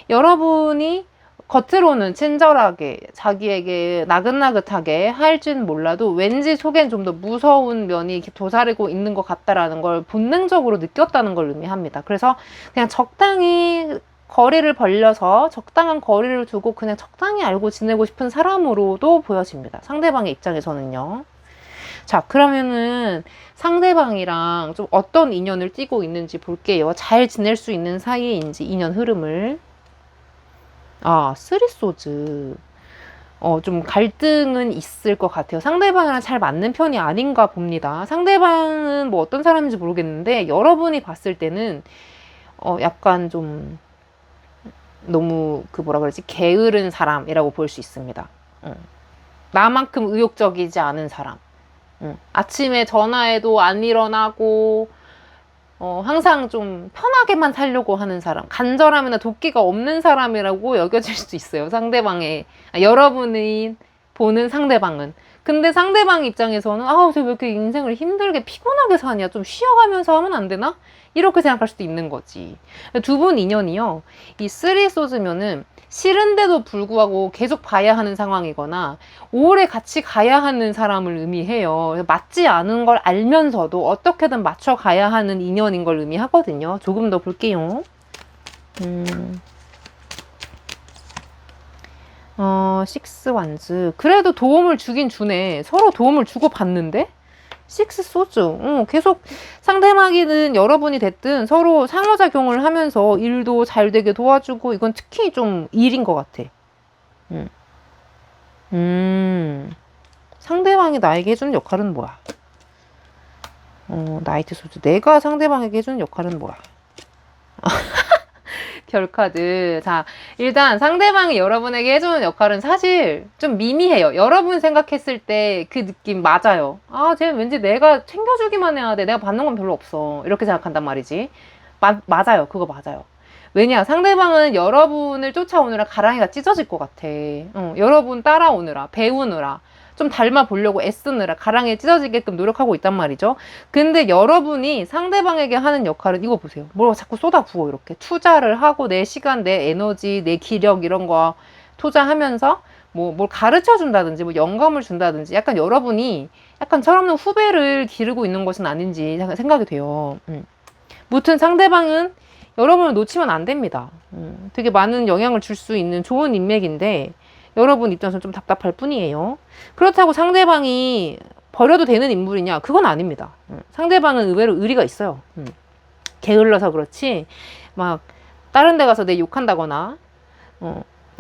여러분이 겉으로는 친절하게 자기에게 나긋나긋하게 할진 몰라도 왠지 속엔 좀 더 무서운 면이 이렇게 도사리고 있는 것 같다라는 걸 본능적으로 느꼈다는 걸 의미합니다. 그래서 그냥 적당히 거리를 벌려서 적당한 거리를 두고 그냥 적당히 알고 지내고 싶은 사람으로도 보여집니다. 상대방의 입장에서는요. 자, 그러면은 상대방이랑 좀 어떤 인연을 띠고 있는지 볼게요. 잘 지낼 수 있는 사이인지 인연 흐름을. 아, 쓰리소즈. 좀 갈등은 있을 것 같아요. 상대방이랑 잘 맞는 편이 아닌가 봅니다. 상대방은 뭐 어떤 사람인지 모르겠는데 여러분이 봤을 때는 약간 좀 너무 그 뭐라 그러지? 게으른 사람이라고 볼 수 있습니다. 나만큼 의욕적이지 않은 사람. 아침에 전화해도 안 일어나고 항상 좀 편하게만 살려고 하는 사람, 간절함이나 도끼가 없는 사람이라고 여겨질 수 있어요. 여러분이 보는 상대방은. 근데 상대방 입장에서는 쟤 왜 이렇게 인생을 힘들게 피곤하게 사냐, 좀 쉬어가면서 하면 안 되나? 이렇게 생각할 수도 있는 거지. 두 분 인연이요, 이 쓰리 소즈면은 싫은데도 불구하고 계속 봐야 하는 상황이거나 오래 같이 가야 하는 사람을 의미해요. 맞지 않은 걸 알면서도 어떻게든 맞춰 가야 하는 인연인 걸 의미하거든요. 조금 더 볼게요. 식스 완즈. 그래도 도움을 주긴 주네. 서로 도움을 주고 받는데? 식스 소주. 계속 상대방이든 여러분이 됐든 서로 상호작용을 하면서 일도 잘 되게 도와주고, 이건 특히 좀 일인 것 같아. 상대방이 나에게 해주는 역할은 뭐야? 나이트 소주. 내가 상대방에게 해주는 역할은 뭐야? 별카드. 자, 일단 상대방이 여러분에게 해주는 역할은 사실 좀 미미해요. 여러분 생각했을 때 그 느낌 맞아요. 쟤는 왠지 내가 챙겨주기만 해야 돼. 내가 받는 건 별로 없어. 이렇게 생각한단 말이지. 맞아요. 그거 맞아요. 왜냐? 상대방은 여러분을 쫓아오느라 가랑이가 찢어질 것 같아. 여러분 따라오느라, 배우느라, 좀 닮아 보려고 애쓰느라 가랑이에 찢어지게끔 노력하고 있단 말이죠. 근데 여러분이 상대방에게 하는 역할은 이거 보세요. 뭘 자꾸 쏟아부어. 이렇게 투자를 하고 내 시간, 내 에너지, 내 기력 이런 거 투자하면서 뭘 가르쳐 준다든지 뭐 영감을 준다든지, 약간 여러분이 약간 철없는 후배를 기르고 있는 것은 아닌지 생각이 돼요. 무튼 상대방은 여러분을 놓치면 안 됩니다. 되게 많은 영향을 줄 수 있는 좋은 인맥인데 여러분 입장에서는 좀 답답할 뿐이에요. 그렇다고 상대방이 버려도 되는 인물이냐? 그건 아닙니다. 상대방은 의외로 의리가 있어요. 게을러서 그렇지 막 다른 데 가서 내 욕한다거나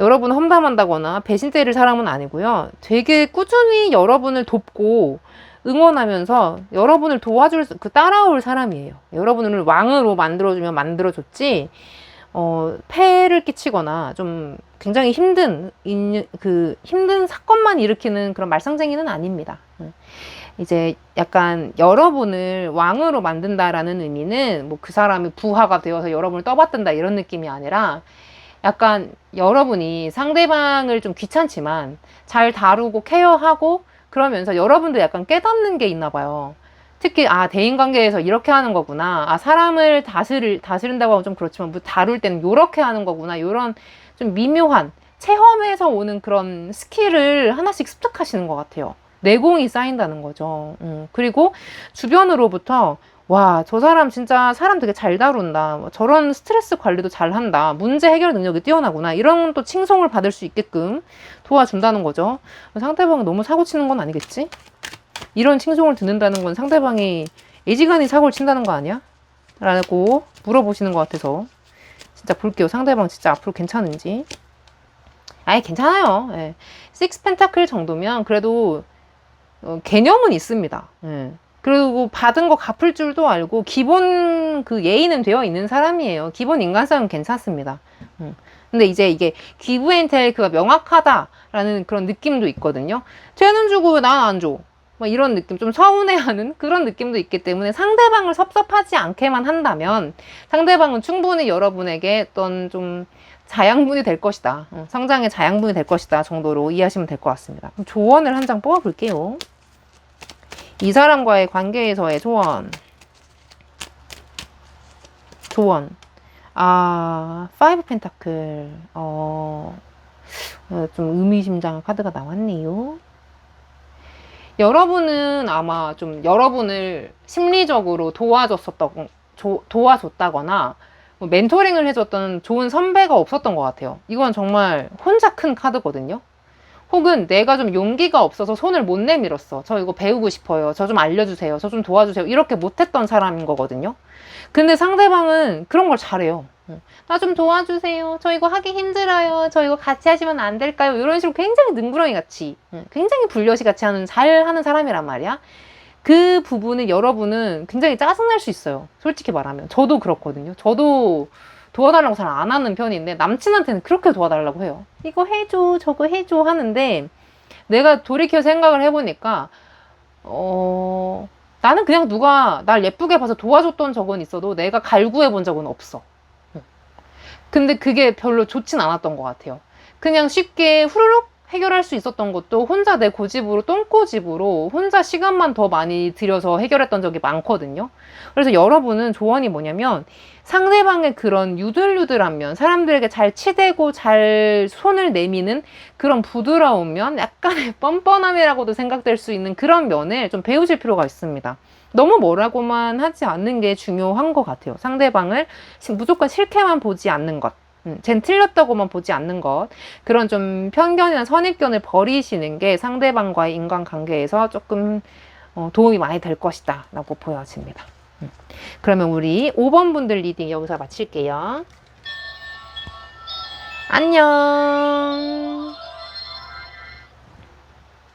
여러분 험담한다거나 배신 때릴 사람은 아니고요. 되게 꾸준히 여러분을 돕고 응원하면서 여러분을 도와줄 따라올 사람이에요. 여러분을 왕으로 만들어주면 만들어줬지 폐를 끼치거나 좀 굉장히 힘든 사건만 일으키는 그런 말썽쟁이는 아닙니다. 이제 약간 여러분을 왕으로 만든다라는 의미는 뭐 그 사람이 부하가 되어서 여러분을 떠받든다 이런 느낌이 아니라, 약간 여러분이 상대방을 좀 귀찮지만 잘 다루고 케어하고 그러면서 여러분도 약간 깨닫는 게 있나 봐요. 특히 대인관계에서 이렇게 하는 거구나. 사람을 다스린다고 하면 좀 그렇지만 뭐 다룰 때는 이렇게 하는 거구나. 이런 좀 미묘한 체험에서 오는 그런 스킬을 하나씩 습득하시는 것 같아요. 내공이 쌓인다는 거죠. 그리고 주변으로부터 와, 저 사람 진짜 사람 되게 잘 다룬다. 저런 스트레스 관리도 잘한다. 문제 해결 능력이 뛰어나구나. 이런 또 칭송을 받을 수 있게끔 도와준다는 거죠. 상대방이 너무 사고 치는 건 아니겠지? 이런 칭송을 듣는다는 건 상대방이 애지간히 사고를 친다는 거 아니야? 라고 물어보시는 것 같아서 진짜 볼게요. 상대방 진짜 앞으로 괜찮은지. 괜찮아요. 예. 6 펜타클 정도면 그래도 개념은 있습니다. 예. 그리고 받은 거 갚을 줄도 알고 기본 그 예의는 되어 있는 사람이에요. 기본 인간성은 괜찮습니다. 근데 이제 이게 기브 앤 테이크가 명확하다라는 그런 느낌도 있거든요. 쟤는 주고 왜 난 안 줘? 막 이런 느낌, 좀 서운해하는 그런 느낌도 있기 때문에 상대방을 섭섭하지 않게만 한다면 상대방은 충분히 여러분에게 어떤 좀 자양분이 될 것이다. 성장의 자양분이 될 것이다 정도로 이해하시면 될 것 같습니다. 그럼 조언을 한 장 뽑아볼게요. 이 사람과의 관계에서의 조언. 5 펜타클. 좀 의미심장한 카드가 나왔네요. 여러분은 아마 좀 여러분을 심리적으로 도와줬다거나 뭐 멘토링을 해줬던 좋은 선배가 없었던 것 같아요. 이건 정말 혼자 큰 카드거든요. 혹은 내가 좀 용기가 없어서 손을 못 내밀었어. 저 이거 배우고 싶어요. 저 좀 알려주세요. 저 좀 도와주세요. 이렇게 못했던 사람인 거거든요. 근데 상대방은 그런 걸 잘해요. 나 좀 도와주세요. 저 이거 하기 힘들어요. 저 이거 같이 하시면 안 될까요? 이런 식으로 굉장히 능구렁이 같이, 굉장히 불려시 같이 잘 하는 사람이란 말이야. 그 부분을 여러분은 굉장히 짜증날 수 있어요. 솔직히 말하면. 저도 그렇거든요. 저도 도와달라고 잘 안 하는 편인데 남친한테는 그렇게 도와달라고 해요. 이거 해줘, 저거 해줘 하는데 내가 돌이켜 생각을 해보니까 나는 그냥 누가 날 예쁘게 봐서 도와줬던 적은 있어도 내가 갈구해 본 적은 없어. 근데 그게 별로 좋진 않았던 것 같아요. 그냥 쉽게 후루룩 해결할 수 있었던 것도 혼자 내 고집으로, 똥고집으로 혼자 시간만 더 많이 들여서 해결했던 적이 많거든요. 그래서 여러분은 조언이 뭐냐면 상대방의 그런 유들유들한 면, 사람들에게 잘 치대고 잘 손을 내미는 그런 부드러운 면, 약간의 뻔뻔함이라고도 생각될 수 있는 그런 면을 좀 배우실 필요가 있습니다. 너무 뭐라고만 하지 않는 게 중요한 것 같아요. 상대방을 무조건 싫게만 보지 않는 것. 쟨 틀렸다고만 보지 않는 것. 그런 좀 편견이나 선입견을 버리시는 게 상대방과의 인간관계에서 조금 도움이 많이 될 것이다 라고 보여집니다. 그러면 우리 5번 분들 리딩 여기서 마칠게요. 안녕.